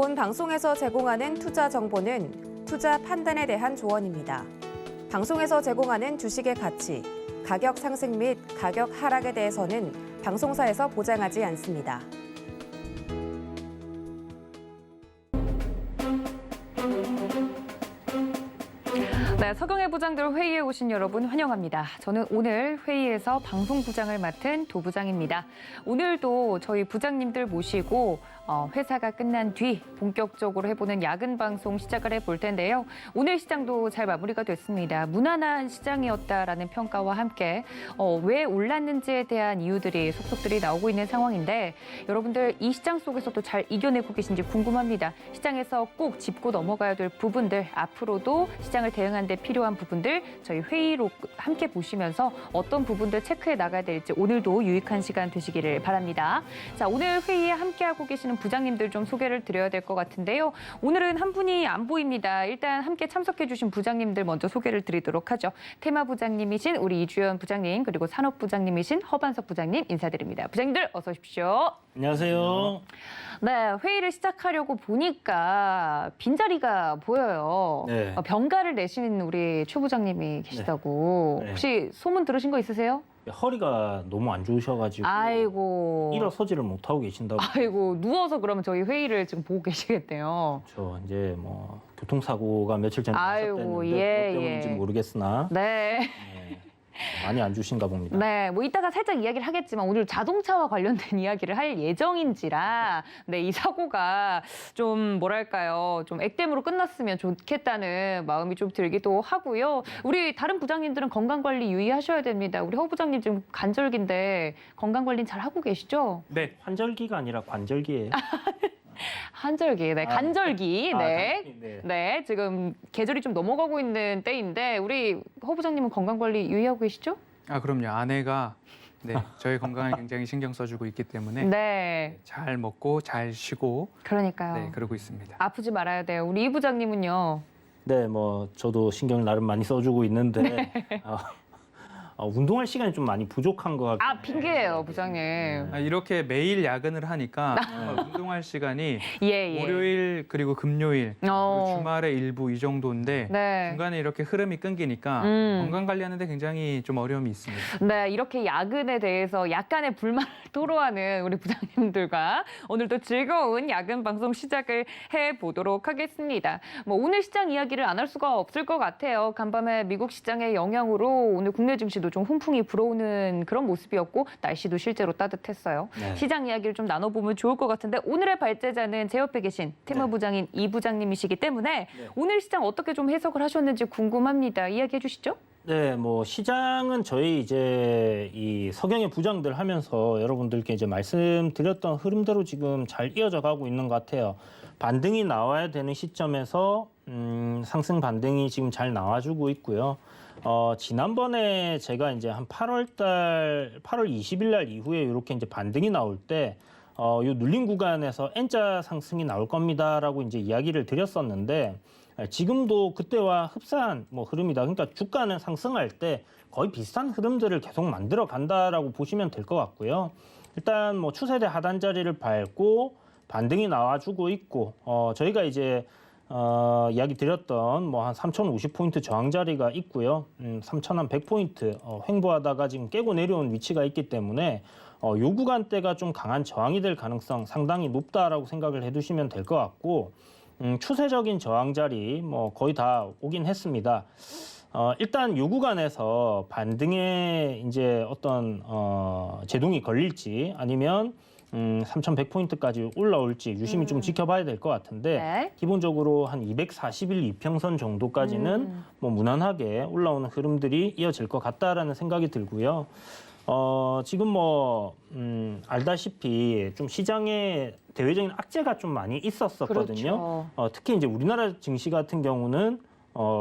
본 방송에서 제공하는 투자 정보는 투자 판단에 대한 조언입니다. 방송에서 제공하는 주식의 가치, 가격 상승 및 가격 하락에 대해서는 방송사에서 보장하지 않습니다. 네, 서경의 부장들 회의에 오신 여러분 환영합니다. 저는 오늘 회의에서 방송부장을 맡은 도부장입니다. 오늘도 저희 부장님들 모시고 회사가 끝난 뒤 본격적으로 해보는 야근 방송 시작을 해볼 텐데요. 오늘 시장도 잘 마무리가 됐습니다. 무난한 시장이었다라는 평가와 함께 왜 올랐는지에 대한 이유들이 속속들이 나오고 있는 상황인데 여러분들 이 시장 속에서도 잘 이겨내고 계신지 궁금합니다. 시장에서 꼭 짚고 넘어가야 될 부분들, 앞으로도 시장을 대응하는 데 필요한 부분들 저희 회의로 함께 보시면서 어떤 부분들 체크해 나가야 될지 오늘도 유익한 시간 되시기를 바랍니다. 자, 오늘 회의에 함께하고 계시는 부장님들 좀 소개를 드려야 될 것 같은데요. 오늘은 한 분이 안 보입니다. 일단 함께 참석해 주신 부장님들 먼저 소개를 드리도록 하죠. 테마 부장님이신 우리 이주연 부장님, 그리고 산업 부장님이신 허반석 부장님 인사드립니다. 부장님들 어서 오십시오. 안녕하세요. 네, 회의를 시작하려고 보니까 빈자리가 보여요. 네. 병가를 내신 우리 최 부장님이 계시다고. 네. 혹시 소문 들으신 거 있으세요? 허리가 너무 안 좋으셔가지고 아이고. 일어서지를 못하고 계신다고. 아이고, 누워서 그러면 저희 회의를 지금 보고 계시겠네요. 저 이제 뭐 교통사고가 며칠 전에 아이고, 났었대는데 예, 그것 때문인지 예. 모르겠으나 네. 네, 많이 안 주신가 봅니다. 네, 뭐 이따가 살짝 이야기를 하겠지만 오늘 자동차와 관련된 이야기를 할 예정인지라 네, 이 사고가 좀 뭐랄까요, 좀 액땜으로 끝났으면 좋겠다는 마음이 좀 들기도 하고요. 우리 다른 부장님들은 건강 관리 유의하셔야 됩니다. 우리 허 부장님 지금 관절기인데 건강 관리 잘 하고 계시죠? 네, 환절기가 아니라 관절기예요. 한절기, 네, 간절기, 네. 네. 네, 지금 계절이 좀 넘어가고 있는 때인데 우리 허 부장님은 건강 관리 유의하고 계시죠? 아, 그럼요. 아내가 저희 건강에 굉장히 신경 써주고 있기 때문에 네, 잘 먹고 잘 쉬고 그러니까요. 그러고 있습니다. 아프지 말아야 돼요. 우리 이 부장님은요. 네, 뭐 저도 신경을 나름 많이 써주고 있는데 운동할 시간이 좀 많이 부족한 것 같아요. 아, 핑계예요, 부장님. 아, 이렇게 매일 야근을 하니까 정말 운동할 시간이 예, 예. 월요일 그리고 금요일 그리고 주말에 일부 이 정도인데 네. 중간에 이렇게 흐름이 끊기니까 건강 관리하는데 굉장히 좀 어려움이 있습니다. 네, 이렇게 야근에 대해서 약간의 불만을 토로하는 우리 부장님들과 오늘도 즐거운 야근 방송 시작을 해보도록 하겠습니다. 뭐 오늘 시장 이야기를 안 할 수가 없을 것 같아요. 간밤에 미국 시장의 영향으로 오늘 국내 증시도 좀 훈풍이 불어오는 그런 모습이었고 날씨도 실제로 따뜻했어요. 네. 시장 이야기를 좀 나눠보면 좋을 것 같은데 오늘의 발제자는 제 옆에 계신 테마 네. 부장인 이 부장님이시기 때문에 네. 오늘 시장 어떻게 좀 해석을 하셨는지 궁금합니다. 이야기해 주시죠. 네, 뭐 시장은 저희 이제 이 서경의 부장들 하면서 여러분들께 이제 말씀드렸던 흐름대로 지금 잘 이어져 가고 있는 것 같아요. 반등이 나와야 되는 시점에서 상승 반등이 지금 잘 나와주고 있고요. 지난번에 제가 이제 한 8월 20일 날 이후에 이렇게 이제 반등이 나올 때 요 눌림 구간에서 N자 상승이 나올 겁니다라고 이제 이야기를 드렸었는데 지금도 그때와 흡사한 뭐 흐름이다. 그러니까 주가는 상승할 때 거의 비슷한 흐름들을 계속 만들어 간다라고 보시면 될 것 같고요. 일단 뭐 추세대 하단 자리를 밟고 반등이 나와주고 있고 저희가 이제 이야기 드렸던 뭐 한 3,050포인트 저항 자리가 있고요. 3,100포인트 횡보하다가 지금 깨고 내려온 위치가 있기 때문에 요 구간대가 좀 강한 저항이 될 가능성 상당히 높다라고 생각을 해두시면 될 것 같고 추세적인 저항 자리 뭐 거의 다 오긴 했습니다. 일단 요 구간에서 반등에 이제 어떤 제동이 걸릴지 아니면 3,100포인트까지 올라올지 유심히 좀 지켜봐야 될 것 같은데 네. 기본적으로 한 240일 이평선 정도까지는 뭐 무난하게 올라오는 흐름들이 이어질 것 같다라는 생각이 들고요. 지금 뭐 알다시피 좀 시장에 대외적인 악재가 좀 많이 있었었거든요. 그렇죠. 특히 이제 우리나라 증시 같은 경우는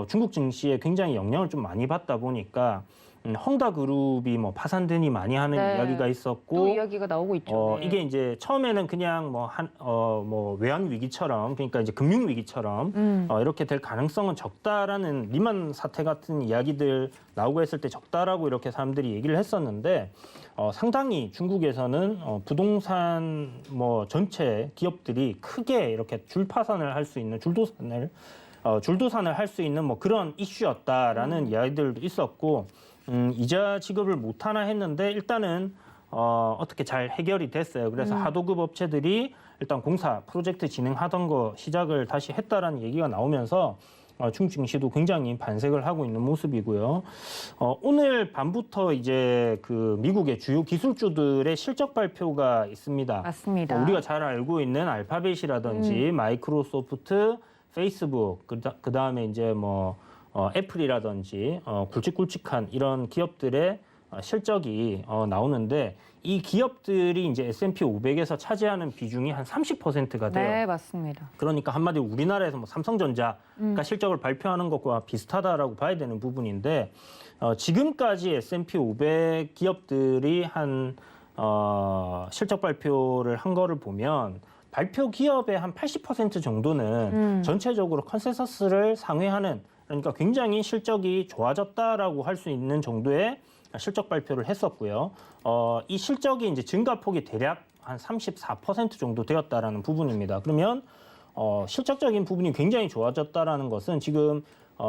중국 증시에 굉장히 영향을 좀 많이 받다 보니까 헝다그룹이 뭐 파산되니 많이 하는 네. 이야기가 또 있었고 이야기가 나오고 있죠. 네. 이게 이제 처음에는 그냥 뭐 외환 위기처럼 그러니까 이제 금융 위기처럼 이렇게 될 가능성은 적다라는 리만 사태 같은 이야기들 나오고 했을 때 적다라고 이렇게 사람들이 얘기를 했었는데 상당히 중국에서는 부동산 뭐 전체 기업들이 크게 이렇게 줄파산을 할 수 있는 줄도산을 할 수 있는 뭐 그런 이슈였다라는 이야기들도 있었고 이자 지급을 못하나 했는데 일단은 어떻게 잘 해결이 됐어요. 그래서 하도급 업체들이 일단 공사 프로젝트 진행하던 거 시작을 다시 했다라는 얘기가 나오면서 중국 증시도 굉장히 반색을 하고 있는 모습이고요. 오늘 밤부터 이제 그 미국의 주요 기술주들의 실적 발표가 있습니다. 맞습니다. 우리가 잘 알고 있는 알파벳이라든지 마이크로소프트, 페이스북, 그다음에 이제 뭐 애플이라든지 굵직굵직한 이런 기업들의 실적이 나오는데 이 기업들이 이제 S&P 500에서 차지하는 비중이 한 30%가 돼요. 네, 맞습니다. 그러니까 한마디로 우리나라에서 뭐 삼성전자가 실적을 발표하는 것과 비슷하다라고 봐야 되는 부분인데 지금까지 S&P 500 기업들이 한 실적 발표를 한 거를 보면 발표 기업의 한 80% 정도는 전체적으로 컨센서스를 상회하는 그러니까 굉장히 실적이 좋아졌다라고 할 수 있는 정도의 실적 발표를 했었고요. 이 실적이 이제 증가폭이 대략 한 34% 정도 되었다라는 부분입니다. 그러면 실적적인 부분이 굉장히 좋아졌다라는 것은 지금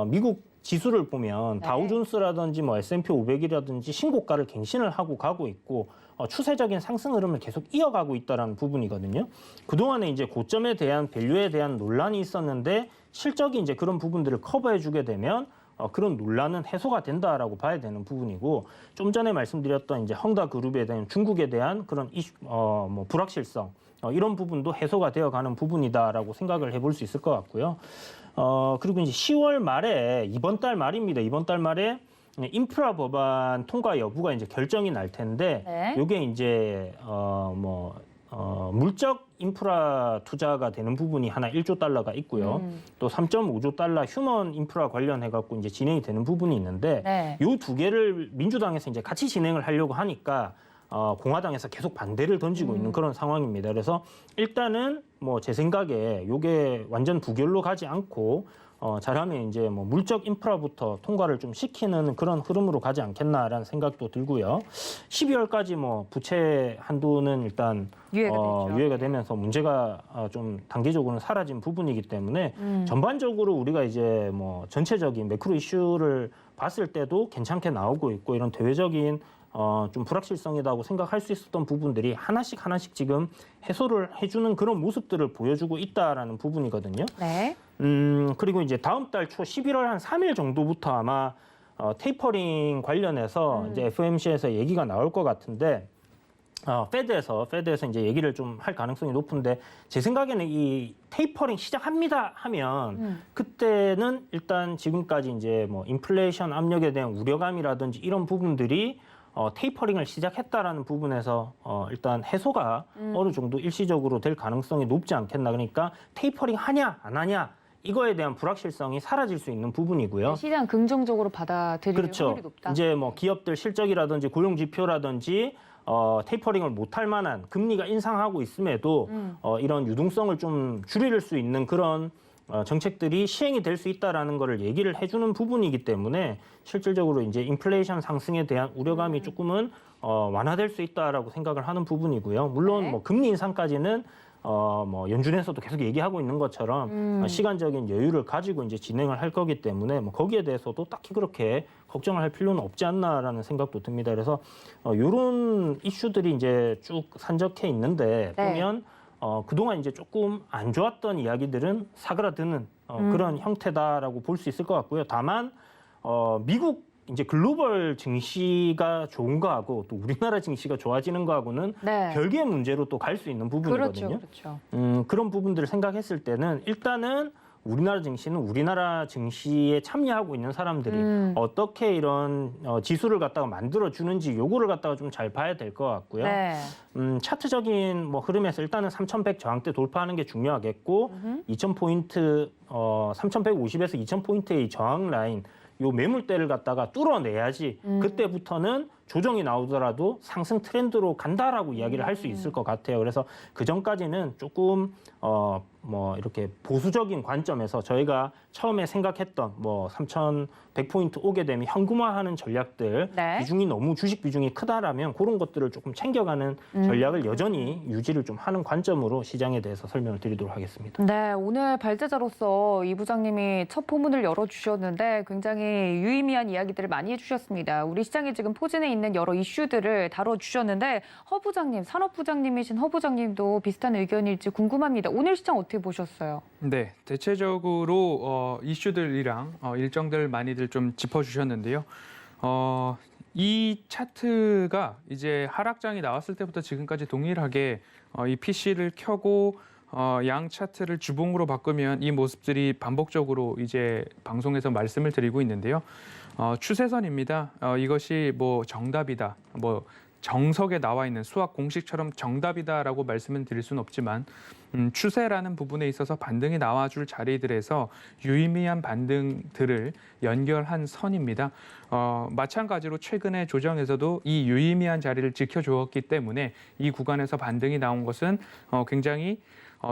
미국 지수를 보면 네. 다우존스라든지 뭐 S&P 500이라든지 신고가를 갱신을 하고 가고 있고 추세적인 상승 흐름을 계속 이어가고 있다라는 부분이거든요. 그동안에 이제 고점에 대한 밸류에 대한 논란이 있었는데 실적이 이제 그런 부분들을 커버해 주게 되면 그런 논란은 해소가 된다라고 봐야 되는 부분이고 좀 전에 말씀드렸던 이제 헝다그룹에 대한 중국에 대한 그런 이슈, 뭐 불확실성 이런 부분도 해소가 되어가는 부분이다라고 생각을 해볼 수 있을 것 같고요. 그리고 이제 10월 말에 이번 달 말입니다. 이번 달 말에 인프라 법안 통과 여부가 이제 결정이 날 텐데 네. 이게 이제 물적 인프라 투자가 되는 부분이 하나 1조 달러가 있고요. 또 3.5조 달러 휴먼 인프라 관련해 갖고 이제 진행이 되는 부분이 있는데 네. 요 두 개를 민주당에서 이제 같이 진행을 하려고 하니까 공화당에서 계속 반대를 던지고 있는 그런 상황입니다. 그래서 일단은 뭐 제 생각에 요게 완전 부결로 가지 않고 잘하면 이제 뭐 물적 인프라부터 통과를 좀 시키는 그런 흐름으로 가지 않겠나라는 생각도 들고요. 12월까지 뭐 부채 한도는 일단 유예가 되죠. 유예가 되면서 문제가 좀 단계적으로는 사라진 부분이기 때문에 전반적으로 우리가 이제 뭐 전체적인 매크로 이슈를 봤을 때도 괜찮게 나오고 있고 이런 대외적인 좀 불확실성이라고 생각할 수 있었던 부분들이 하나씩 지금 해소를 해주는 그런 모습들을 보여주고 있다라는 부분이거든요. 네. 그리고 이제 다음 달 초 11월 한 3일 정도부터 아마 테이퍼링 관련해서 이제 FOMC에서 얘기가 나올 것 같은데 페드에서 이제 얘기를 좀 할 가능성이 높은데 제 생각에는 이 테이퍼링 시작합니다 하면 그때는 일단 지금까지 이제 뭐 인플레이션 압력에 대한 우려감이라든지 이런 부분들이 테이퍼링을 시작했다라는 부분에서 일단 해소가 어느 정도 일시적으로 될 가능성이 높지 않겠나. 그러니까 테이퍼링 하냐 안 하냐 이거에 대한 불확실성이 사라질 수 있는 부분이고요. 시장 긍정적으로 받아들일 그렇죠. 확률이 높다. 이제 뭐 기업들 실적이라든지 고용 지표라든지 테이퍼링을 못할 만한 금리가 인상하고 있음에도 이런 유동성을 좀 줄일 수 있는 그런 정책들이 시행이 될 수 있다라는 거를 얘기를 해주는 부분이기 때문에 실질적으로 이제 인플레이션 상승에 대한 우려감이 조금은 완화될 수 있다라고 생각을 하는 부분이고요. 물론 네. 뭐 금리 인상까지는 뭐 연준에서도 계속 얘기하고 있는 것처럼 시간적인 여유를 가지고 이제 진행을 할 거기 때문에 뭐 거기에 대해서도 딱히 그렇게 걱정을 할 필요는 없지 않나라는 생각도 듭니다. 그래서 이런 이슈들이 이제 쭉 산적해 있는데 네. 보면 그동안 이제 조금 안 좋았던 이야기들은 사그라드는 그런 형태다라고 볼 수 있을 것 같고요. 다만 미국 이제 글로벌 증시가 좋은 거하고 또 우리나라 증시가 좋아지는 거하고는 네. 별개의 문제로 또 갈 수 있는 부분이거든요. 그렇죠. 그런 부분들을 생각했을 때는 일단은 우리나라 증시는 우리나라 증시에 참여하고 있는 사람들이 어떻게 이런 지수를 갖다가 만들어 주는지 요거를 갖다가 좀 잘 봐야 될 것 같고요. 네. 차트적인 뭐 흐름에서 일단은 3,100 저항대 돌파하는 게 중요하겠고 2,000포인트 3,150에서 2,000포인트의 저항 라인 요 매물대를 갖다가 뚫어내야지 그때부터는 조정이 나오더라도 상승 트렌드로 간다라고 이야기를 할 수 있을 것 같아요. 그래서 그 전까지는 조금 뭐 이렇게 보수적인 관점에서 저희가 처음에 생각했던 뭐 3,100포인트 오게 되면 현금화하는 전략들 네. 비중이 너무 주식 비중이 크다라면 그런 것들을 조금 챙겨가는 전략을 여전히 유지를 좀 하는 관점으로 시장에 대해서 설명을 드리도록 하겠습니다. 네, 오늘 발제자로서 이 부장님이 첫 포문을 열어주셨는데 굉장히 유의미한 이야기들을 많이 해주셨습니다. 우리 시장에 지금 포진해 있는 여러 이슈들을 다뤄주셨는데 허 부장님, 산업부장님이신 허 부장님도 비슷한 의견일지 궁금합니다. 오늘 시장 어떻게 보셨어요? 네, 대체적으로 이슈들이랑 일정들 많이들 좀 짚어주셨는데요. 이 차트가 이제 하락장이 나왔을 때부터 지금까지 동일하게 이 PC를 켜고 양 차트를 주봉으로 바꾸면 이 모습들이 반복적으로 이제 방송에서 말씀을 드리고 있는데요. 추세선입니다. 이것이 뭐 정답이다, 뭐 정석에 나와 있는 수학 공식처럼 정답이다라고 말씀을 드릴 수는 없지만 추세라는 부분에 있어서 반등이 나와줄 자리들에서 유의미한 반등들을 연결한 선입니다. 마찬가지로 최근에 조정에서도 이 유의미한 자리를 지켜주었기 때문에 이 구간에서 반등이 나온 것은 굉장히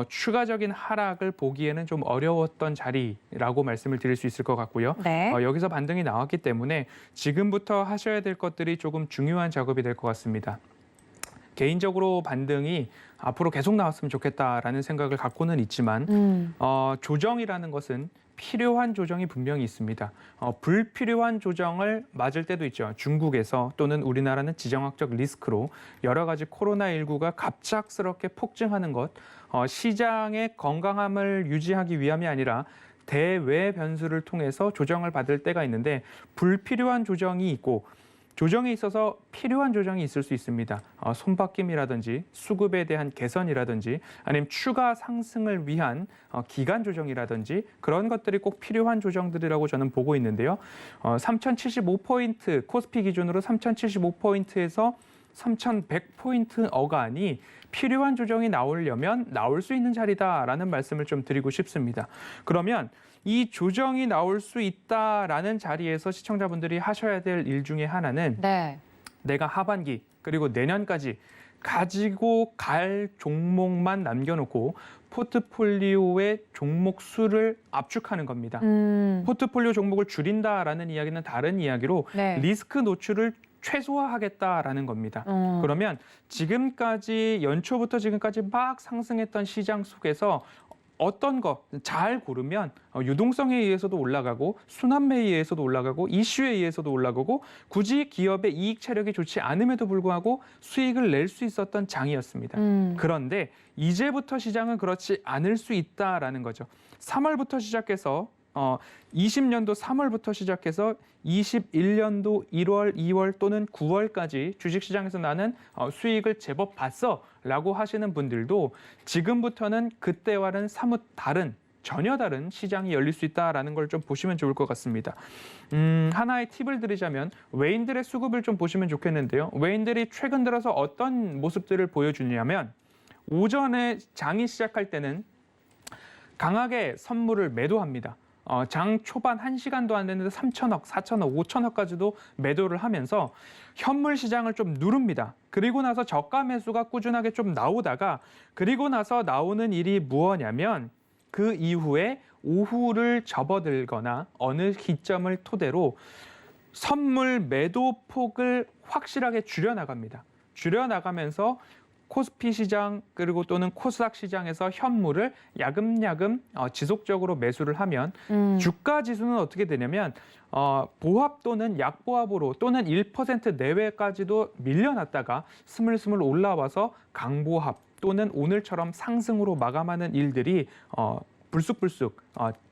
추가적인 하락을 보기에는 좀 어려웠던 자리라고 말씀을 드릴 수 있을 것 같고요. 네. 여기서 반등이 나왔기 때문에 지금부터 하셔야 될 것들이 조금 중요한 작업이 될 것 같습니다. 개인적으로 반등이 앞으로 계속 나왔으면 좋겠다라는 생각을 갖고는 있지만 조정이라는 것은 필요한 조정이 분명히 있습니다. 불필요한 조정을 맞을 때도 있죠. 중국에서 또는 우리나라는 지정학적 리스크로 여러 가지 코로나19가 갑작스럽게 폭증하는 것, 시장의 건강함을 유지하기 위함이 아니라 대외 변수를 통해서 조정을 받을 때가 있는데 불필요한 조정이 있고 조정에 있어서 필요한 조정이 있을 수 있습니다. 손바뀜이라든지 수급에 대한 개선이라든지 아니면 추가 상승을 위한 기간 조정이라든지 그런 것들이 꼭 필요한 조정들이라고 저는 보고 있는데요. 3,075포인트 코스피 기준으로 3,075포인트에서 3,100포인트 어간이 필요한 조정이 나오려면 나올 수 있는 자리다라는 말씀을 좀 드리고 싶습니다. 그러면 이 조정이 나올 수 있다라는 자리에서 시청자분들이 하셔야 될 일 중에 하나는 네. 내가 하반기 그리고 내년까지 가지고 갈 종목만 남겨놓고 포트폴리오의 종목 수를 압축하는 겁니다. 포트폴리오 종목을 줄인다라는 이야기는 다른 이야기로 네. 리스크 노출을 최소화하겠다라는 겁니다. 그러면 지금까지 연초부터 지금까지 막 상승했던 시장 속에서 어떤 거 잘 고르면 유동성에 의해서도 올라가고 순환매에 의해서도 올라가고 이슈에 의해서도 올라가고 굳이 기업의 이익 체력이 좋지 않음에도 불구하고 수익을 낼 수 있었던 장이었습니다. 그런데 이제부터 시장은 그렇지 않을 수 있다라는 거죠. 3월부터 시작해서 20년도 3월부터 시작해서 21년도 1월, 2월 또는 9월까지 주식시장에서 나는 수익을 제법 봤어 라고 하시는 분들도 지금부터는 그때와는 사뭇 다른 전혀 다른 시장이 열릴 수 있다는 걸 좀 보시면 좋을 것 같습니다. 하나의 팁을 드리자면 외인들의 수급을 좀 보시면 좋겠는데요. 외인들이 최근 들어서 어떤 모습들을 보여주냐면 오전에 장이 시작할 때는 강하게 선물을 매도합니다. 장 초반 1시간도 안 됐는데 3천억, 4천억, 5천억까지도 매도를 하면서 현물 시장을 좀 누릅니다. 그리고 나서 저가 매수가 꾸준하게 좀 나오다가 그리고 나서 나오는 일이 무엇이냐면 그 이후에 오후를 접어들거나 어느 기점을 토대로 선물 매도 폭을 확실하게 줄여나갑니다. 줄여나가면서 코스피 시장 그리고 또는 코스닥 시장에서 현물을 야금야금 지속적으로 매수를 하면 주가 지수는 어떻게 되냐면 보합 또는 약보합으로 또는 1% 내외까지도 밀려났다가 스물스물 올라와서 강보합 또는 오늘처럼 상승으로 마감하는 일들이 불쑥불쑥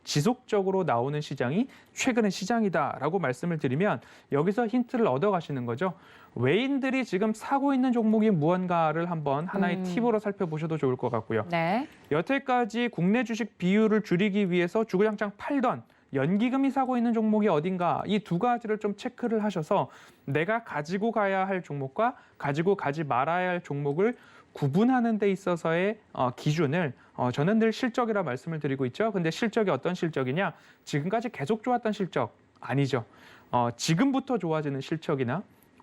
지속적으로 나오는 시장이 최근의 시장이다라고 말씀을 드리면 여기서 힌트를 얻어가시는 거죠. 외인들이 지금 사고 있는 종목이 무언가를 한번 하나의 팁으로 살펴보셔도 좋을 것 같고요. 네. 여태까지 국내 주식 비율을 줄이기 위해서 주구장창 팔던 연기금이 사고 있는 종목이 어딘가 이 두 가지를 좀 체크를 하셔서 내가 가지고 가야 할 종목과 가지고 가지 말아야 할 종목을 구분하는 데 있어서의 기준을 저는 늘 실적이라 말씀을 드리고 있죠. 근데 실적이 어떤 실적이냐? 지금까지 계속 좋았던 실적. 아니죠. 지금부터 좋아지는 실적이나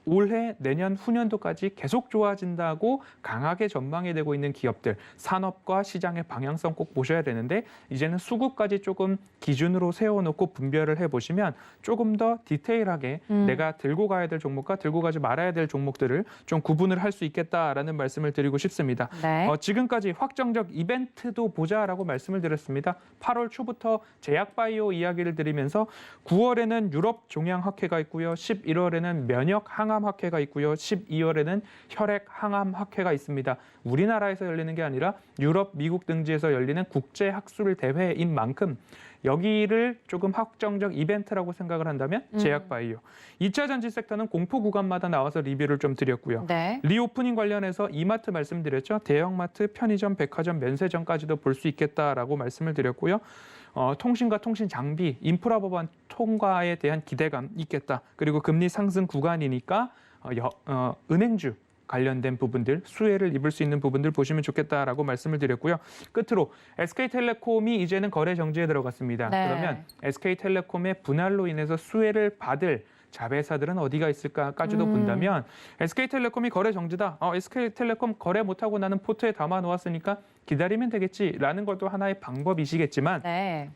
올해, 내년, 후년도까지 계속 좋아진다고 강하게 전망이 되고 있는 기업들, 산업과 시장의 방향성 꼭 보셔야 되는데 이제는 수급까지 조금 기준으로 세워놓고 분별을 해보시면 조금 더 디테일하게 내가 들고 가야 될 종목과 들고 가지 말아야 될 종목들을 좀 구분을 할 수 있겠다라는 말씀을 드리고 싶습니다. 네. 지금까지 확정적 이벤트도 보자라고 말씀을 드렸습니다. 8월 초부터 제약바이오 이야기를 드리면서 9월에는 유럽 종양학회가 있고요. 11월에는 면역 항암 학회가 있고요. 12월에는 혈액 항암 학회가 있습니다. 우리나라에서 열리는 게 아니라 유럽, 미국 등지에서 열리는 국제 학술 대회인 만큼 여기를 조금 확정적 이벤트라고 생각을 한다면 제약바이오. 2차 전지 섹터는 공포 구간마다 나와서 리뷰를 좀 드렸고요. 네. 리오프닝 관련해서 이마트 말씀드렸죠. 대형마트, 편의점, 백화점, 면세점까지도 볼 수 있겠다라고 말씀을 드렸고요. 통신과 통신 장비, 인프라 법안 통과에 대한 기대감 있겠다. 그리고 금리 상승 구간이니까 은행주 관련된 부분들, 수혜를 입을 수 있는 부분들 보시면 좋겠다라고 말씀을 드렸고요. 끝으로 SK텔레콤이 이제는 거래 정지에 들어갔습니다. 네. 그러면 SK텔레콤의 분할로 인해서 수혜를 받을 자회사들은 어디가 있을까까지도 본다면 SK텔레콤이 거래 정지다. SK텔레콤 거래 못하고 나는 포트에 담아 놓았으니까 기다리면 되겠지라는 것도 하나의 방법이시겠지만 네.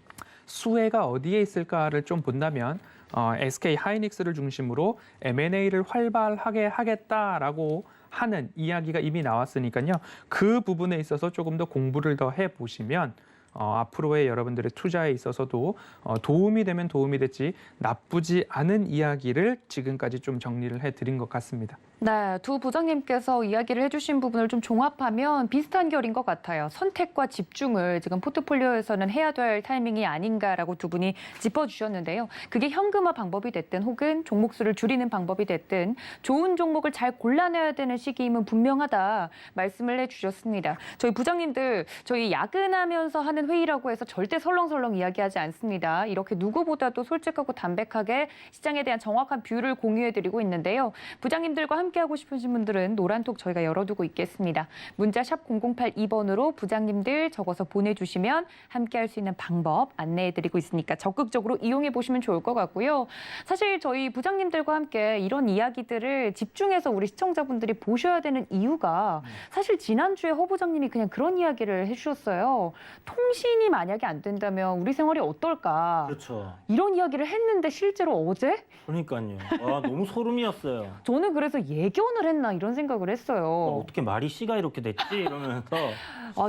수혜가 어디에 있을까를 좀 본다면 SK 하이닉스를 중심으로 M&A를 활발하게 하겠다라고 하는 이야기가 이미 나왔으니까요. 그 부분에 있어서 조금 더 공부를 더 해보시면 앞으로의 여러분들의 투자에 있어서도 도움이 되면 도움이 됐지 나쁘지 않은 이야기를 지금까지 좀 정리를 해드린 것 같습니다. 네, 두 부장님께서 이야기를 해주신 부분을 좀 종합하면 비슷한 결인 것 같아요. 선택과 집중을 지금 포트폴리오에서는 해야 될 타이밍이 아닌가라고 두 분이 짚어주셨는데요. 그게 현금화 방법이 됐든 혹은 종목 수를 줄이는 방법이 됐든 좋은 종목을 잘 골라내야 되는 시기임은 분명하다 말씀을 해주셨습니다. 저희 부장님들 저희 야근하면서 하는 회의라고 해서 절대 설렁설렁 이야기하지 않습니다. 이렇게 누구보다도 솔직하고 담백하게 시장에 대한 정확한 뷰를 공유해드리고 있는데요. 부장님들과 함께하고 싶으신 분들은 노란톡 저희가 열어두고 있겠습니다. 문자 샵 0082번으로 부장님들 적어서 보내주시면 함께할 수 있는 방법 안내해드리고 있으니까 적극적으로 이용해보시면 좋을 것 같고요. 사실 저희 부장님들과 함께 이런 이야기들을 집중해서 우리 시청자분들이 보셔야 되는 이유가 사실 지난주에 허 부장님이 그냥 그런 이야기를 해주셨어요. 통신이 만약에 안 된다면 우리 생활이 어떨까? 그렇죠. 이런 이야기를 했는데 실제로 어제? 그러니까요. 너무 소름이었어요. 저는 그래서 예견을 했나 이런 생각을 했어요. 어떻게 말이 씨가 이렇게 됐지? 이러면서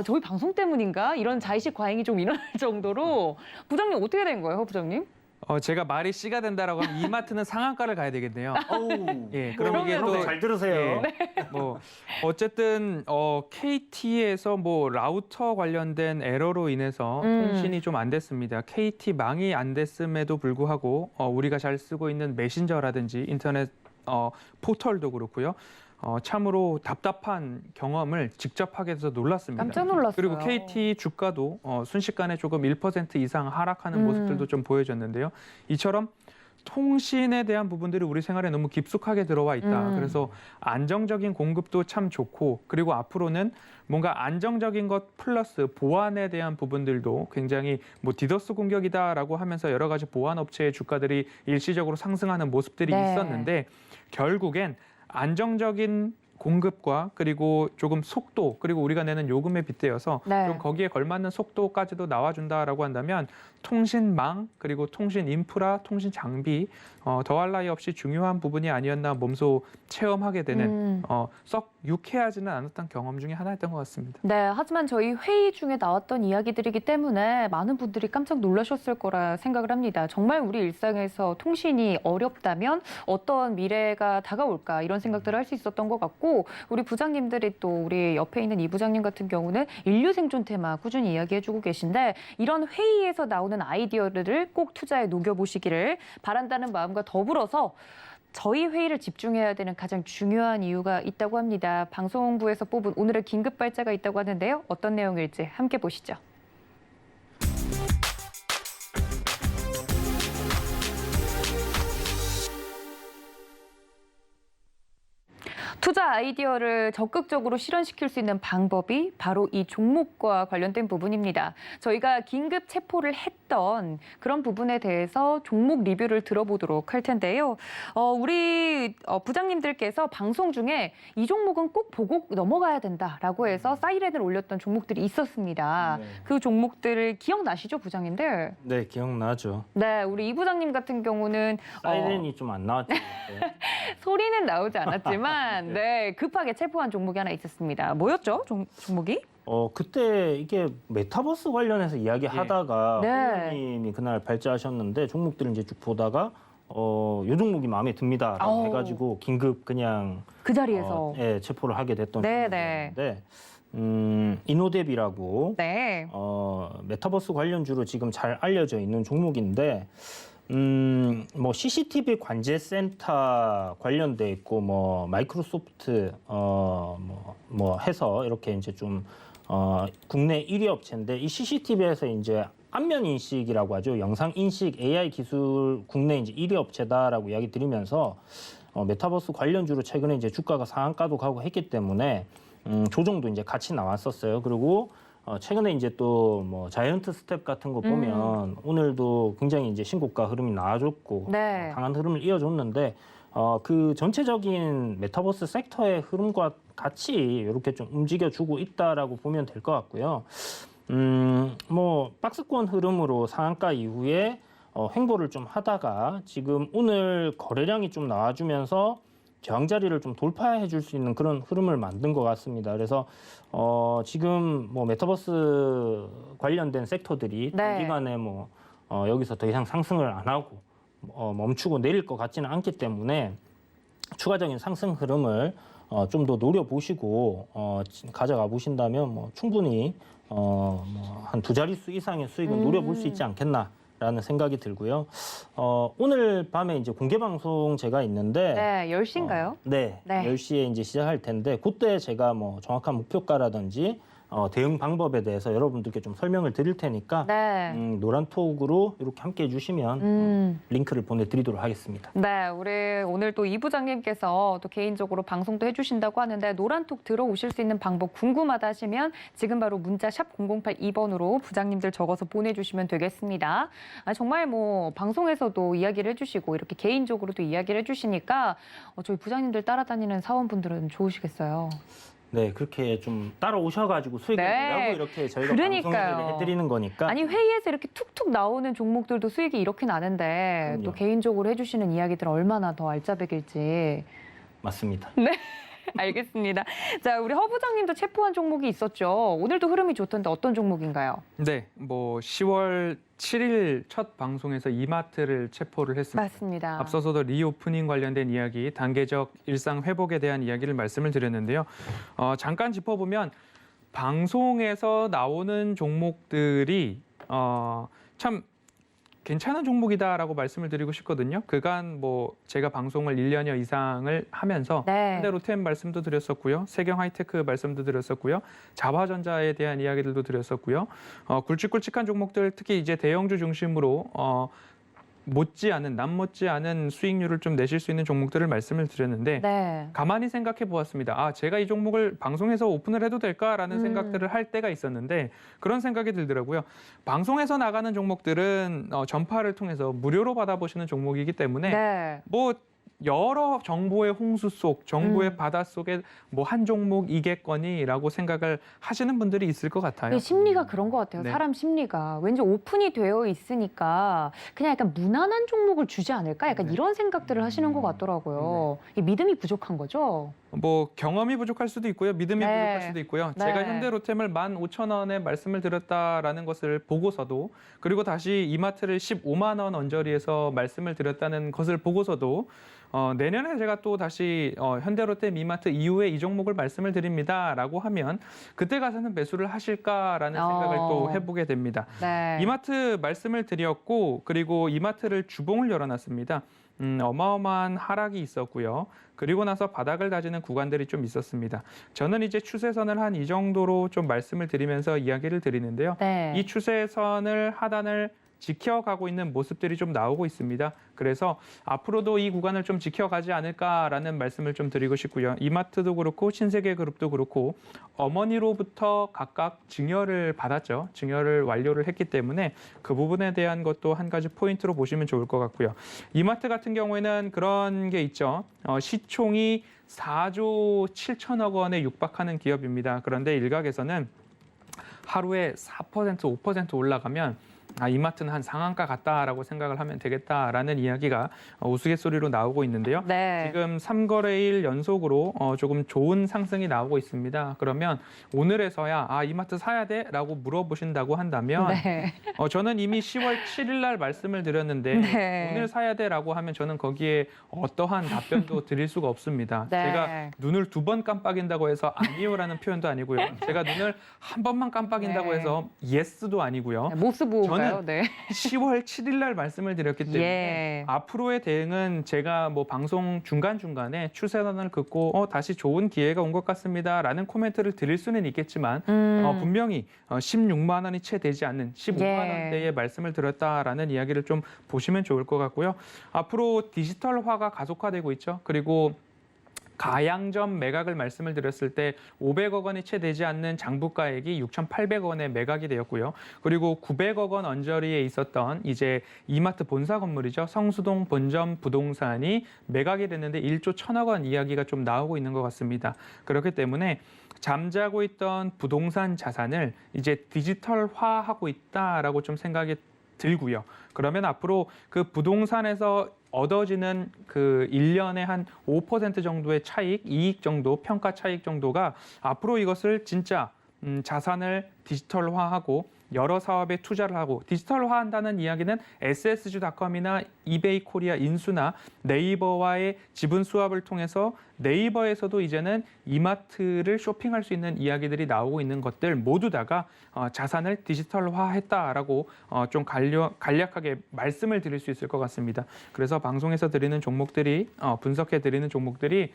저희 방송 때문인가? 이런 자의식 과잉이 좀 일어날 정도로 부장님 어떻게 된 거예요, 허 부장님? 제가 말이 씨가 된다라고 하면 이마트는 상한가를 가야 되겠네요. 예, 그럼 이게 또 잘 들으세요. 뭐 어쨌든 KT에서 뭐 라우터 관련된 에러로 인해서 통신이 좀 안 됐습니다. KT 망이 안 됐음에도 불구하고 우리가 잘 쓰고 있는 메신저라든지 인터넷 포털도 그렇고요. 참으로 답답한 경험을 직접 하게 돼서 놀랐습니다. 깜짝 놀랐어요. 그리고 KT 주가도 순식간에 조금 1% 이상 하락하는 모습들도 좀 보여졌는데요. 이처럼 통신에 대한 부분들이 우리 생활에 너무 깊숙하게 들어와 있다. 그래서 안정적인 공급도 참 좋고 그리고 앞으로는 뭔가 안정적인 것 플러스 보안에 대한 부분들도 굉장히 뭐 디더스 공격이다라고 하면서 여러 가지 보안 업체의 주가들이 일시적으로 상승하는 모습들이 네. 있었는데 결국엔 안정적인 공급과 그리고 조금 속도 그리고 우리가 내는 요금에 빗대어서 네. 좀 거기에 걸맞는 속도까지도 나와준다라고 한다면 통신망 그리고 통신 인프라, 통신 장비 더할 나위 없이 중요한 부분이 아니었나 몸소 체험하게 되는 썩 유쾌하지는 않았던 경험 중에 하나였던 것 같습니다. 네, 하지만 저희 회의 중에 나왔던 이야기들이기 때문에 많은 분들이 깜짝 놀라셨을 거라 생각을 합니다. 정말 우리 일상에서 통신이 어렵다면 어떤 미래가 다가올까 이런 생각들을 할 수 있었던 것 같고 우리 부장님들이 또 우리 옆에 있는 이 부장님 같은 경우는 인류 생존 테마 꾸준히 이야기해주고 계신데 이런 회의에서 나오는 아이디어들을 꼭 투자에 녹여보시기를 바란다는 마음과 더불어서 저희 회의를 집중해야 되는 가장 중요한 이유가 있다고 합니다. 방송부에서 뽑은 오늘의 긴급 발자가 있다고 하는데요. 어떤 내용일지 함께 보시죠. 투자 투자 아이디어를 적극적으로 실현시킬 수 있는 방법이 바로 이 종목과 관련된 부분입니다. 저희가 긴급 체포를 했던 그런 부분에 대해서 종목 리뷰를 들어보도록 할 텐데요. 우리 부장님들께서 방송 중에 이 종목은 꼭 보고 넘어가야 된다라고 해서 사이렌을 올렸던 종목들이 있었습니다. 네. 그 종목들을 기억나시죠, 부장님들? 네, 기억나죠. 네, 우리 이 부장님 같은 경우는 사이렌이 좀 안 나왔죠. 그때. 소리는 나오지 않았지만 네, 급하게 체포한 종목이 하나 있었습니다. 뭐였죠, 종목이? 그때 이게 메타버스 관련해서 이야기하다가 네. 님이 그날 발제하셨는데 종목들을 이제 쭉 보다가 요 종목이 마음에 듭니다라고 아우. 해가지고 긴급 그냥 그 자리에서. 예, 체포를 하게 됐던 네, 네. 종목인데 이노뎁이라고 네. 메타버스 관련주로 지금 잘 알려져 있는 종목인데 뭐 CCTV 관제 센터 관련돼 있고 뭐 마이크로소프트 뭐 해서 이렇게 이제 좀 국내 1위 업체인데 이 CCTV에서 이제 안면 인식이라고 하죠. 영상 인식 AI 기술 국내 이제 1위 업체다라고 이야기 드리면서 메타버스 관련주로 최근에 이제 주가가 상한가도 가고 했기 때문에 조정도 이제 같이 나왔었어요. 그리고 최근에 이제 또 뭐 자이언트 스텝 같은 거 보면 오늘도 굉장히 이제 신고가 흐름이 나와줬고 네. 강한 흐름을 이어줬는데 그 전체적인 메타버스 섹터의 흐름과 같이 이렇게 좀 움직여주고 있다라고 보면 될 것 같고요. 뭐 박스권 흐름으로 상한가 이후에 횡보를 좀 하다가 지금 오늘 거래량이 좀 나와주면서 저항 자리를 좀 돌파해 줄 수 있는 그런 흐름을 만든 것 같습니다. 그래서 지금 뭐 메타버스 관련된 섹터들이 네. 단기간에 뭐 여기서 더 이상 상승을 안 하고 멈추고 내릴 것 같지는 않기 때문에 추가적인 상승 흐름을 좀 더 노려보시고 가져가 보신다면 뭐 충분히 뭐 한 두 자릿수 이상의 수익을 노려볼 수 있지 않겠나라는 생각이 들고요. 오늘 밤에 이제 공개 방송 제가 있는데 네, 10시인가요? 네, 네. 10시에 이제 시작할 텐데 그때 제가 뭐 정확한 목표가라든지 대응 방법에 대해서 여러분들께 좀 설명을 드릴 테니까 네. 노란톡으로 이렇게 함께 해주시면 링크를 보내드리도록 하겠습니다. 네, 우리 오늘 또 이 부장님께서 또 개인적으로 방송도 해주신다고 하는데 노란톡 들어오실 수 있는 방법 궁금하다 하시면 지금 바로 문자 샵 0082번으로 부장님들 적어서 보내주시면 되겠습니다. 정말 뭐 방송에서도 이야기를 해주시고 이렇게 개인적으로도 이야기를 해주시니까 저희 부장님들 따라다니는 사원분들은 좋으시겠어요. 네, 그렇게 좀 따라오셔가지고 수익을 네. 내라고 이렇게 저희가 그러니까요. 방송을 해드리는 거니까. 아니 회의에서 이렇게 툭툭 나오는 종목들도 수익이 이렇게 나는데 그럼요. 또 개인적으로 해주시는 이야기들은 얼마나 더 알짜배길지. 맞습니다. 알겠습니다. 자, 우리 허 부장님도 체포한 종목이 있었죠. 오늘도 흐름이 좋던데 어떤 종목인가요? 네, 뭐 10월 7일 첫 방송에서 이마트를 체포를 했습니다. 맞습니다. 앞서서도 리오프닝 관련된 이야기, 단계적 일상 회복에 대한 이야기를 말씀을 드렸는데요. 잠깐 짚어보면 방송에서 나오는 종목들이 참 괜찮은 종목이다라고 말씀을 드리고 싶거든요. 그간 뭐 제가 방송을 1년여 이상을 하면서 네. 현대로템 말씀도 드렸었고요. 세경 하이테크 말씀도 드렸었고요. 자바전자에 대한 이야기들도 드렸었고요. 굵직굵직한 종목들 특히 이제 대형주 중심으로 남 못지않은 수익률을 좀 내실 수 있는 종목들을 말씀을 드렸는데 네. 가만히 생각해 보았습니다. 제가 이 종목을 방송에서 오픈을 해도 될까라는 생각들을 할 때가 있었는데 그런 생각이 들더라고요. 방송에서 나가는 종목들은 전파를 통해서 무료로 받아보시는 종목이기 때문에 네. 뭐 여러 정보의 홍수 속, 정보의 바다 속에 뭐 한 종목 이겠거니라고 생각을 하시는 분들이 있을 것 같아요. 심리가 그런 것 같아요. 네. 사람 심리가. 왠지 오픈이 되어 있으니까 그냥 약간 무난한 종목을 주지 않을까? 약간 이런 생각들을 하시는 것 같더라고요. 이 믿음이 부족한 거죠? 뭐 경험이 부족할 수도 있고요. 믿음이 네. 부족할 수도 있고요. 네. 제가 현대로템을 15,000원에 말씀을 드렸다라는 것을 보고서도 그리고 다시 이마트를 15만 원 언저리에서 말씀을 드렸다는 것을 보고서도 내년에 제가 또 다시 현대로템 이마트 이후에 이 종목을 말씀을 드립니다라고 하면 그때 가서는 매수를 하실까라는 생각을 또 해보게 됩니다. 네. 이마트 말씀을 드렸고 그리고 이마트를 주봉을 열어놨습니다. 어마어마한 하락이 있었고요. 그리고 나서 바닥을 다지는 구간들이 좀 있었습니다. 저는 이제 추세선을 한 이 정도로 좀 말씀을 드리면서 이야기를 드리는데요. 네. 이 추세선을 하단을 지켜가고 있는 모습들이 좀 나오고 있습니다. 그래서 앞으로도 이 구간을 좀 지켜가지 않을까라는 말씀을 좀 드리고 싶고요. 이마트도 그렇고 신세계그룹도 그렇고 어머니로부터 각각 증여를 받았죠. 증여를 완료를 했기 때문에 그 부분에 대한 것도 한 가지 포인트로 보시면 좋을 것 같고요. 이마트 같은 경우에는 그런 게 있죠. 시총이 4조 7천억 원에 육박하는 기업입니다. 그런데 일각에서는 하루에 4%, 5% 올라가면 이마트는 한 상한가 같다라고 생각을 하면 되겠다라는 이야기가 우스갯소리로 나오고 있는데요. 네. 지금 3거래일 연속으로 조금 좋은 상승이 나오고 있습니다. 그러면 오늘에서야 이마트 사야 돼? 라고 물어보신다고 한다면 네. 저는 이미 10월 7일 날 말씀을 드렸는데 네. 오늘 사야 돼라고 하면 저는 거기에 어떠한 답변도 드릴 수가 없습니다. 네. 제가 눈을 2번 깜빡인다고 해서 아니요라는 표현도 아니고요. 제가 눈을 한 번만 깜빡인다고 네. 해서 예스도 아니고요. 모스보호인가요? 저는 네. 10월 7일 날 말씀을 드렸기 때문에 예. 앞으로의 대응은 제가 뭐 방송 중간중간에 추세단을 긋고 다시 좋은 기회가 온 것 같습니다라는 코멘트를 드릴 수는 있겠지만 분명히 16만 원이 채 되지 않는 15만 예. 원대의 말씀을 드렸다라는 이야기를 좀 보시면 좋을 것 같고요. 앞으로 디지털화가 가속화되고 있죠. 그리고 가양점 매각을 말씀을 드렸을 때 500억 원이 채 되지 않는 장부가액이 6,800원에 매각이 되었고요. 그리고 900억 원 언저리에 있었던 이제 이마트 본사 건물이죠. 성수동 본점 부동산이 매각이 됐는데 1조 1천억 원 이야기가 좀 나오고 있는 것 같습니다. 그렇기 때문에 잠자고 있던 부동산 자산을 이제 디지털화하고 있다라고 좀 생각이 들고요. 그러면 앞으로 그 부동산에서 얻어지는 그 1년에 한 5% 정도의 차익, 이익 정도, 평가 차익 정도가 앞으로 이것을 진짜 자산을 디지털화하고 여러 사업에 투자를 하고 디지털화한다는 이야기는 SSG닷컴이나 이베이 코리아 인수나 네이버와의 지분 수합을 통해서 네이버에서도 이제는 이마트를 쇼핑할 수 있는 이야기들이 나오고 있는 것들 모두 다가 자산을 디지털화했다라고 좀 간략하게 말씀을 드릴 수 있을 것 같습니다. 그래서 방송에서 드리는 종목들이 분석해 드리는 종목들이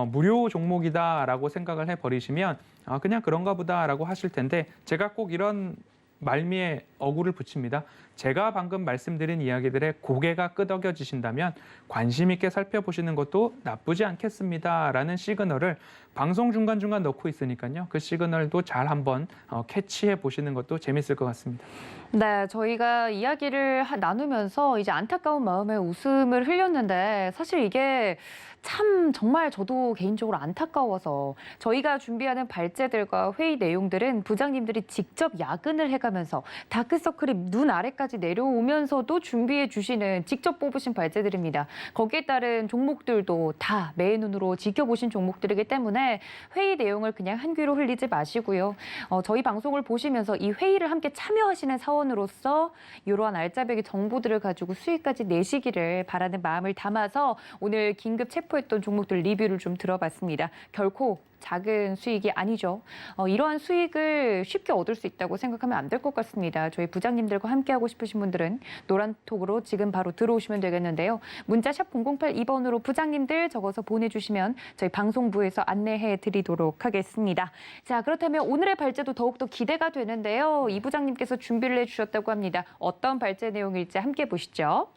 무료 종목이다라고 생각을 해버리시면 그냥 그런가 보다라고 하실 텐데 제가 꼭 이런 말미에 어구를 붙입니다. 제가 방금 말씀드린 이야기들에 고개가 끄덕여지신다면 관심 있게 살펴보시는 것도 나쁘지 않겠습니다라는 시그널을 방송 중간중간 넣고 있으니까요. 그 시그널도 잘 한번 캐치해 보시는 것도 재밌을 것 같습니다. 네, 저희가 이야기를 나누면서 이제 안타까운 마음에 웃음을 흘렸는데 사실 이게 참 정말 저도 개인적으로 안타까워서 저희가 준비하는 발제들과 회의 내용들은 부장님들이 직접 야근을 해가면서 다크서클이 눈 아래까지 내려오면서도 준비해 주시는 직접 뽑으신 발제들입니다. 거기에 따른 종목들도 다 매의 눈으로 지켜보신 종목들이기 때문에 회의 내용을 그냥 한 귀로 흘리지 마시고요. 저희 방송을 보시면서 이 회의를 함께 참여하시는 사원으로서 이러한 알짜배기 정보들을 가지고 수익까지 내시기를 바라는 마음을 담아서 오늘 긴급 체포했던 종목들 리뷰를 좀 들어봤습니다. 결코 작은 수익이 아니죠. 이러한 수익을 쉽게 얻을 수 있다고 생각하면 안 될 것 같습니다. 저희 부장님들과 함께하고 싶으신 분들은 노란톡으로 지금 바로 들어오시면 되겠는데요. 문자샵 0082번으로 부장님들 적어서 보내주시면 저희 방송부에서 안내해 드리도록 하겠습니다. 자, 그렇다면 오늘의 발제도 더욱더 기대가 되는데요. 이 부장님께서 준비를 해주셨다고 합니다. 어떤 발제 내용일지 함께 보시죠.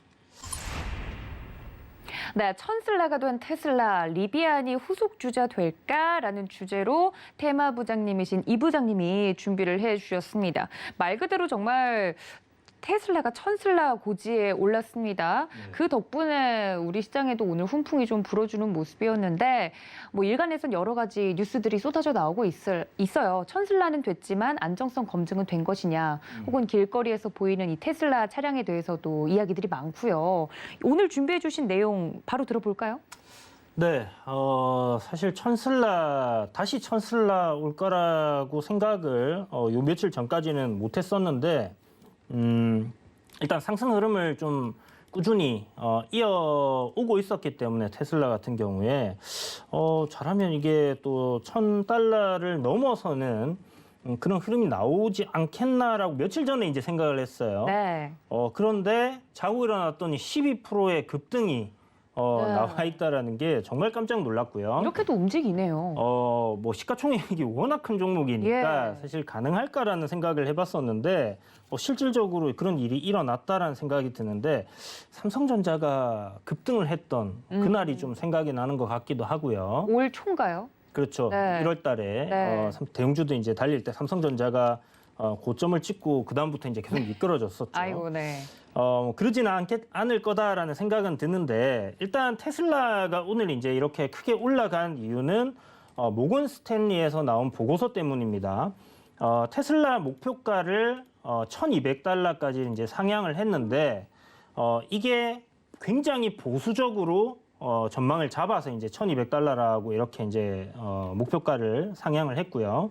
네, 천슬라가 된 테슬라, 리비안이 후속 주자 될까라는 주제로 테마 부장님이신 이 부장님이 준비를 해주셨습니다. 말 그대로 정말 테슬라가 천슬라 고지에 올랐습니다. 그 덕분에 우리 시장에도 오늘 훈풍이 좀 불어주는 모습이었는데 뭐 일간에선 여러 가지 뉴스들이 쏟아져 나오고 있어요. 천슬라는 됐지만 안정성 검증은 된 것이냐 혹은 길거리에서 보이는 이 테슬라 차량에 대해서도 이야기들이 많고요. 오늘 준비해 주신 내용 바로 들어볼까요? 네, 사실 다시 천슬라 올 거라고 생각을 요 며칠 전까지는 못 했었는데 일단 상승 흐름을 좀 꾸준히 이어오고 있었기 때문에 테슬라 같은 경우에 잘하면 이게 또 $1,000를 넘어서는 그런 흐름이 나오지 않겠나라고 며칠 전에 이제 생각을 했어요. 네. 그런데 자고 일어났더니 12%의 급등이 네. 나와 있다라는 게 정말 깜짝 놀랐고요. 이렇게도 움직이네요. 뭐 시가총액이 워낙 큰 종목이니까 예. 사실 가능할까라는 생각을 해봤었는데 실질적으로 그런 일이 일어났다라는 생각이 드는데 삼성전자가 급등을 했던 그날이 좀 생각이 나는 것 같기도 하고요. 올 초인가요? 그렇죠. 네. 1월 달에 네. 대형주도 이제 달릴 때 삼성전자가 고점을 찍고 그다음부터 이제 계속 미끄러졌었죠. 아이고, 네. 그러지는 않을 거다라는 생각은 드는데 일단 테슬라가 오늘 이제 이렇게 크게 올라간 이유는 모건 스탠리에서 나온 보고서 때문입니다. 테슬라 목표가를 1,200달러까지 이제 상향을 했는데 이게 굉장히 보수적으로 전망을 잡아서 이제 1,200달러라고 이렇게 이제 목표가를 상향을 했고요.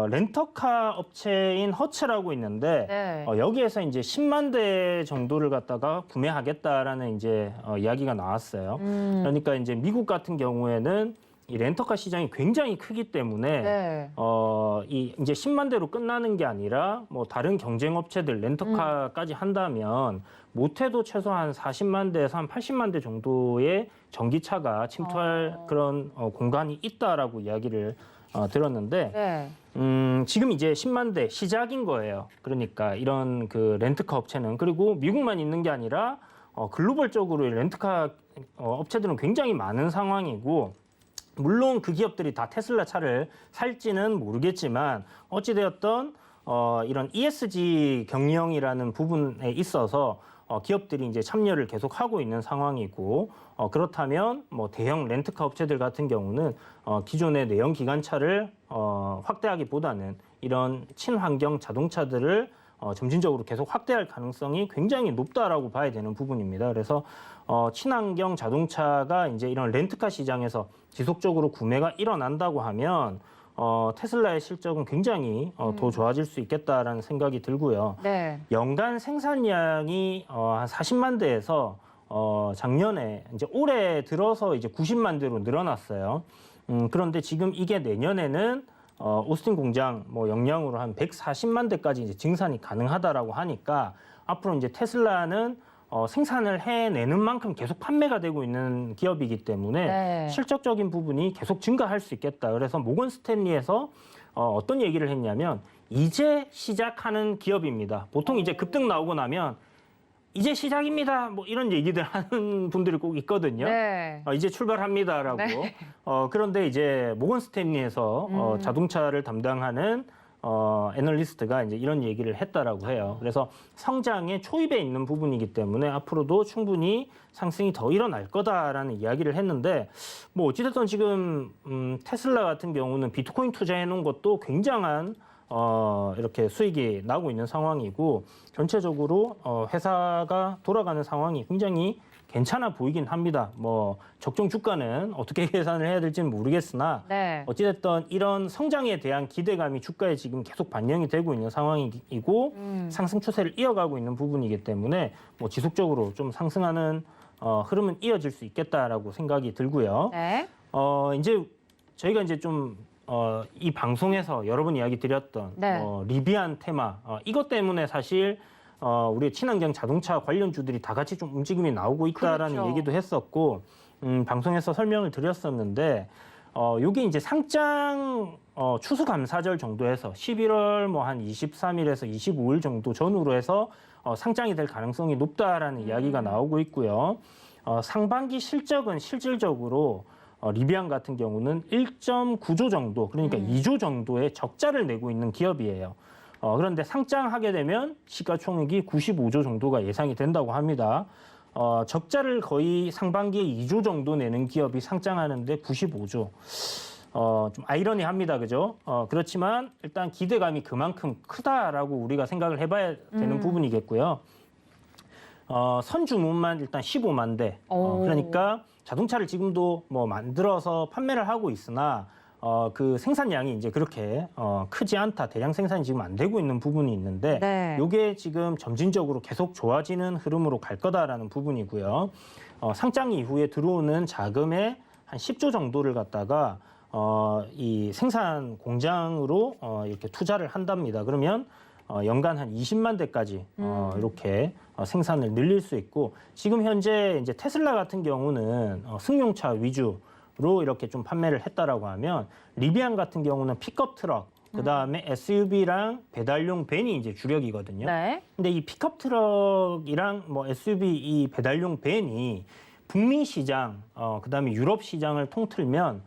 렌터카 업체인 허츠라고 있는데 네. 여기에서 이제 10만 대 정도를 갖다가 구매하겠다라는 이제 이야기가 나왔어요. 그러니까 이제 미국 같은 경우에는 이 렌터카 시장이 굉장히 크기 때문에 네. 이 이제 10만 대로 끝나는 게 아니라 뭐 다른 경쟁 업체들 렌터카까지 한다면 못해도 최소한 40만 대에서 한 80만 대 정도의 전기차가 침투할 그런 공간이 있다라고 이야기를 들었는데 네. 지금 이제 10만 대 시작인 거예요. 그러니까 이런 그 렌트카 업체는 그리고 미국만 있는 게 아니라 글로벌적으로 렌트카 업체들은 굉장히 많은 상황이고 물론 그 기업들이 다 테슬라 차를 살지는 모르겠지만 어찌되었던 이런 ESG 경영이라는 부분에 있어서 기업들이 이제 참여를 계속 하고 있는 상황이고 그렇다면 뭐 대형 렌트카 업체들 같은 경우는 기존의 내연 기관차를 확대하기보다는 이런 친환경 자동차들을 점진적으로 계속 확대할 가능성이 굉장히 높다라고 봐야 되는 부분입니다. 그래서 친환경 자동차가 이제 이런 렌트카 시장에서 지속적으로 구매가 일어난다고 하면 테슬라의 실적은 굉장히 더 좋아질 수 있겠다라는 생각이 들고요. 네. 연간 생산량이 한 40만 대에서 작년에 이제 올해 들어서 이제 90만 대로 늘어났어요. 그런데 지금 이게 내년에는 오스틴 공장 뭐 역량으로 한 140만 대까지 이제 증산이 가능하다라고 하니까 앞으로 이제 테슬라는 생산을 해내는 만큼 계속 판매가 되고 있는 기업이기 때문에 네. 실적적인 부분이 계속 증가할 수 있겠다. 그래서 모건 스탠리에서 어떤 얘기를 했냐면 이제 시작하는 기업입니다. 보통 이제 급등 나오고 나면 이제 시작입니다. 뭐 이런 얘기들 하는 분들이 꼭 있거든요. 네. 이제 출발합니다라고. 네. 그런데 이제 모건 스탠리에서 자동차를 담당하는 애널리스트가 이제 이런 얘기를 했다라고 해요. 그래서 성장의 초입에 있는 부분이기 때문에 앞으로도 충분히 상승이 더 일어날 거다라는 이야기를 했는데 뭐 어찌됐든 지금 테슬라 같은 경우는 비트코인 투자해 놓은 것도 굉장한 이렇게 수익이 나고 있는 상황이고 전체적으로 회사가 돌아가는 상황이 굉장히 괜찮아 보이긴 합니다. 뭐 적정 주가는 어떻게 계산을 해야 될지는 모르겠으나 네. 어찌됐든 이런 성장에 대한 기대감이 주가에 지금 계속 반영이 되고 있는 상황이고 상승 추세를 이어가고 있는 부분이기 때문에 뭐 지속적으로 좀 상승하는 흐름은 이어질 수 있겠다라고 생각이 들고요. 네. 이제 저희가 이제 좀 이 방송에서 여러 번 이야기 드렸던 네. 리비안 테마 이것 때문에 사실 우리 친환경 자동차 관련주들이 다 같이 좀 움직임이 나오고 있다라는 그렇죠. 얘기도 했었고 방송에서 설명을 드렸었는데 요게 이제 상장 추수감사절 정도에서 11월 뭐 한 23일에서 25일 정도 전후로 해서 상장이 될 가능성이 높다라는 이야기가 나오고 있고요. 상반기 실적은 실질적으로 리비안 같은 경우는 1.9조 정도, 그러니까 2조 정도의 적자를 내고 있는 기업이에요. 그런데 상장하게 되면 시가총액이 95조 정도가 예상이 된다고 합니다. 적자를 거의 상반기에 2조 정도 내는 기업이 상장하는데 95조. 좀 아이러니합니다. 그죠? 그렇지만 일단 기대감이 그만큼 크다라고 우리가 생각을 해봐야 되는 부분이겠고요. 선주문만 일단 15만 대. 그러니까 자동차를 지금도 뭐 만들어서 판매를 하고 있으나 그 생산량이 이제 그렇게 크지 않다. 대량 생산이 지금 안 되고 있는 부분이 있는데 네. 이게 지금 점진적으로 계속 좋아지는 흐름으로 갈 거다라는 부분이고요. 상장 이후에 들어오는 자금의 한 10조 정도를 갖다가 이 생산 공장으로 이렇게 투자를 한답니다. 그러면 연간 한 20만 대까지 이렇게 생산을 늘릴 수 있고 지금 현재 이제 테슬라 같은 경우는 승용차 위주로 이렇게 좀 판매를 했다라고 하면 리비안 같은 경우는 픽업 트럭 그다음에 SUV랑 배달용 밴이 이제 주력이거든요. 네. 근데 이 픽업 트럭이랑 뭐 SUV 이 배달용 밴이 북미 시장, 그다음에 유럽 시장을 통틀면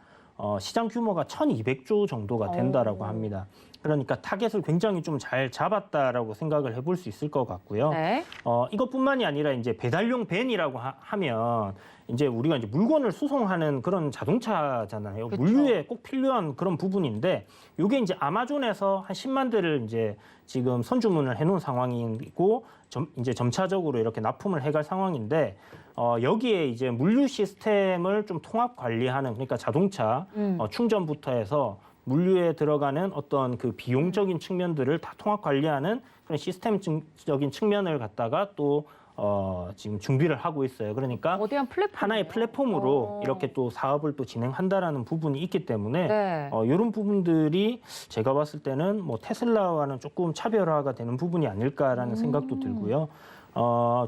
시장 규모가 1,200조 정도가 된다라고 합니다. 그러니까 타겟을 굉장히 좀 잘 잡았다라고 생각을 해볼 수 있을 것 같고요. 네. 이것뿐만이 아니라 이제 배달용 밴이라고 하면 이제 우리가 이제 물건을 수송하는 그런 자동차잖아요. 그쵸. 물류에 꼭 필요한 그런 부분인데 이게 이제 아마존에서 한 10만 대를 이제 지금 선주문을 해놓은 상황이고 이제 점차적으로 이렇게 납품을 해갈 상황인데 여기에 이제 물류 시스템을 좀 통합 관리하는 그러니까 자동차 충전부터 해서 물류에 들어가는 어떤 그 비용적인 측면들을 다 통합 관리하는 그런 시스템적인 측면을 갖다가 또 지금 준비를 하고 있어요. 그러니까 거대한 플랫폼. 하나의 플랫폼으로 이렇게 또 사업을 또 진행한다라는 부분이 있기 때문에 네. 이런 부분들이 제가 봤을 때는 뭐 테슬라와는 조금 차별화가 되는 부분이 아닐까라는 생각도 들고요.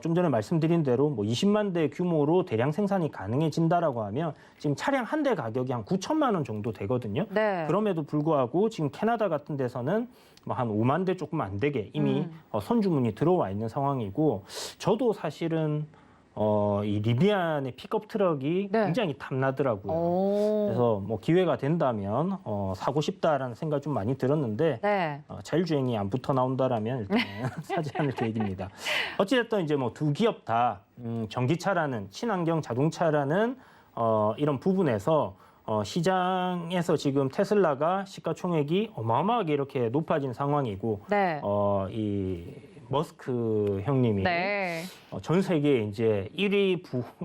좀 전에 말씀드린 대로 뭐 20만 대 규모로 대량 생산이 가능해진다라고 하면 지금 차량 한 대 가격이 한 9천만 원 정도 되거든요. 네. 그럼에도 불구하고 지금 캐나다 같은 데서는 뭐 한 5만 대 조금 안 되게 이미 선주문이 들어와 있는 상황이고 저도 사실은 이 리비안의 픽업 트럭이 네. 굉장히 탐나더라고요. 오. 그래서 뭐 기회가 된다면 사고 싶다라는 생각 좀 많이 들었는데 네. 자율주행이 안 붙어 나온다라면 일단 사지 않을 계획입니다. 어찌됐든 이제 뭐 두 기업 다 전기차라는 친환경 자동차라는 이런 부분에서 시장에서 지금 테슬라가 시가총액이 어마어마하게 이렇게 높아진 상황이고 네. 이 머스크 형님이 네. 전 세계 이제 1위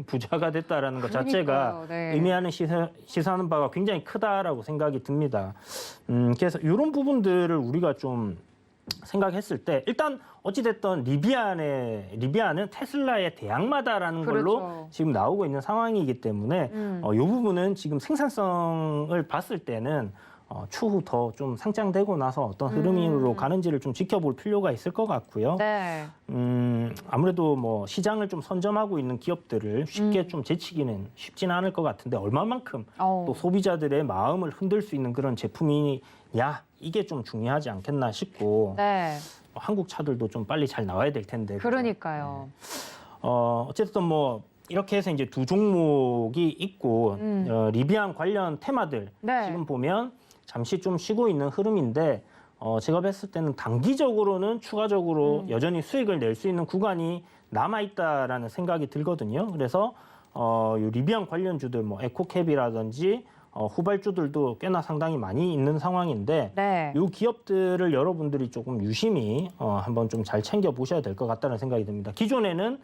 부자가 됐다라는 것 자체가 그러니까요. 네. 의미하는 시사하는 바가 굉장히 크다라고 생각이 듭니다. 그래서 이런 부분들을 우리가 좀 생각했을 때 일단 어찌됐든 리비안은 테슬라의 대항마다라는 걸로 그렇죠. 지금 나오고 있는 상황이기 때문에 이 부분은 지금 생산성을 봤을 때는 추후 더 좀 상장되고 나서 어떤 흐름으로 가는지를 좀 지켜볼 필요가 있을 것 같고요. 네. 아무래도 뭐 시장을 좀 선점하고 있는 기업들을 쉽게 좀 제치기는 쉽지는 않을 것 같은데 얼마만큼 또 소비자들의 마음을 흔들 수 있는 그런 제품이냐 이게 좀 중요하지 않겠나 싶고 네. 한국 차들도 좀 빨리 잘 나와야 될 텐데. 그러니까요. 어쨌든 뭐 이렇게 해서 이제 두 종목이 있고 리비안 관련 테마들 네. 지금 보면 잠시 좀 쉬고 있는 흐름인데 제가 봤을 때는 단기적으로는 추가적으로 여전히 수익을 낼 수 있는 구간이 남아 있다라는 생각이 들거든요. 그래서 요 리비안 관련주들 뭐 에코캡이라든지 후발주들도 꽤나 상당히 많이 있는 상황인데 네. 이 기업들을 여러분들이 조금 유심히 한번 좀 잘 챙겨 보셔야 될 것 같다는 생각이 듭니다. 기존에는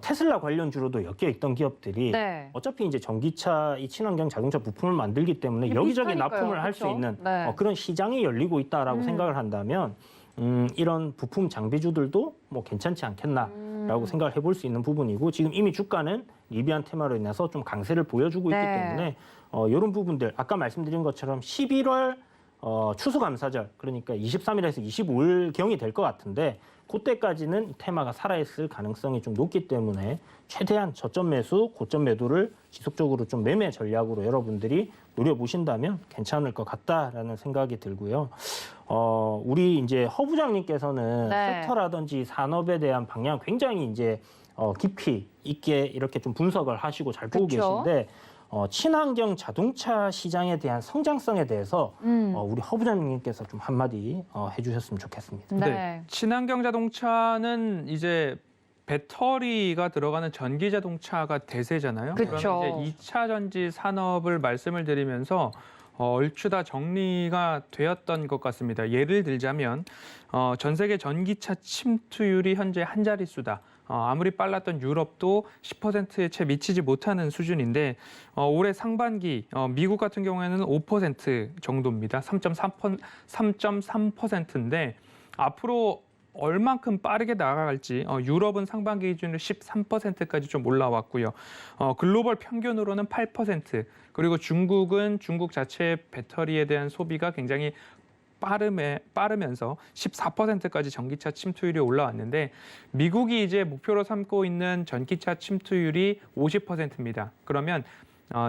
테슬라 관련주로도 엮여 있던 기업들이 네. 어차피 이제 전기차 이 친환경 자동차 부품을 만들기 때문에 이게 여기저기 비슷하니까요. 납품을 할 수 그쵸? 있는 네. 그런 시장이 열리고 있다라고 생각을 한다면 이런 부품 장비주들도 뭐 괜찮지 않겠나라고 생각을 해볼 수 있는 부분이고 지금 이미 주가는 리비안 테마로 인해서 좀 강세를 보여주고 있기 네. 때문에 이런 부분들 아까 말씀드린 것처럼 11월 추수감사절 그러니까 23일에서 25일경이 될 것 같은데 그때까지는 이 테마가 살아있을 가능성이 좀 높기 때문에 최대한 저점 매수, 고점 매도를 지속적으로 좀 매매 전략으로 여러분들이 노려보신다면 괜찮을 것 같다라는 생각이 들고요. 우리 이제 허 부장님께서는 네. 섹터라든지 산업에 대한 방향 굉장히 이제 깊이 있게 이렇게 좀 분석을 하시고 잘 보고 그쵸? 계신데 친환경 자동차 시장에 대한 성장성에 대해서 우리 허 부장님께서 좀 한마디 해주셨으면 좋겠습니다. 네. 친환경 자동차는 이제 배터리가 들어가는 전기 자동차가 대세잖아요. 그쵸. 그러면 이제 2차 전지 산업을 말씀을 드리면서 얼추 다 정리가 되었던 것 같습니다. 예를 들자면 전 세계 전기차 침투율이 현재 한 자릿수다. 아무리 빨랐던 유럽도 10%에 채 미치지 못하는 수준인데 올해 상반기 미국 같은 경우에는 5% 정도입니다. 3.3%인데 앞으로 얼만큼 빠르게 나아갈지 유럽은 상반기 기준으로 13%까지 좀 올라왔고요. 글로벌 평균으로는 8%, 그리고 중국은 중국 자체 배터리에 대한 소비가 굉장히 빠르면서 14%까지 전기차 침투율이 올라왔는데 미국이 이제 목표로 삼고 있는 전기차 침투율이 50%입니다. 그러면